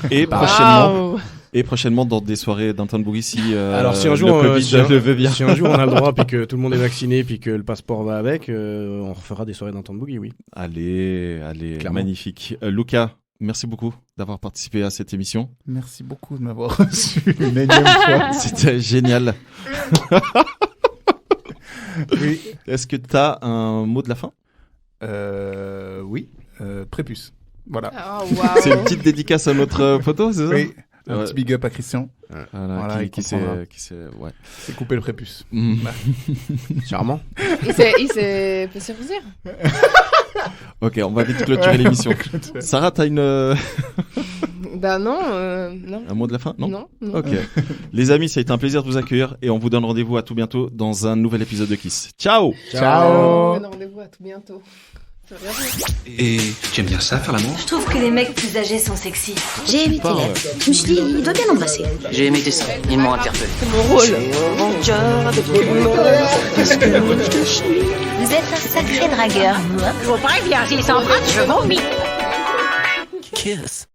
Et prochainement dans des soirées d'Anton Boogie si alors si un jour le veut bien. Si un jour on a le droit puis que tout le monde est vacciné puis que le passeport va avec, on refera des soirées d'Anton Boogie, oui. Allez, clairement. Magnifique. Lucas, merci beaucoup d'avoir participé à cette émission. Merci beaucoup de m'avoir reçu une énième fois. C'était génial. Oui. Est-ce que tu as un mot de la fin? Oui, prépuce. Voilà. Oh, wow. C'est une petite dédicace à notre photo, c'est ça? Oui. Un petit big up à Christian. Voilà, qui s'est coupé le prépuce. Charmant. Il peut circoncire. Ok, on va vite clôturer l'émission. Sarah, t'as une... Bah non. Un mot de la fin? Non. Ok. Les amis, ça a été un plaisir de vous accueillir et on vous donne rendez-vous à tout bientôt dans un nouvel épisode de Kiss. Ciao. On donne rendez-vous à tout bientôt. Et tu aimes bien ça, faire l'amour? Je trouve que les mecs plus âgés sont sexy. J'ai aimé tes lèvres. Je me suis dit, il doit bien l'embrasser. J'ai aimé tes seins, ils m'ont interpellé. C'est mon rôle. Vous êtes un sacré dragueur, vous. Je vous préviens, s'il s'embrasse, je vomis. Kiss.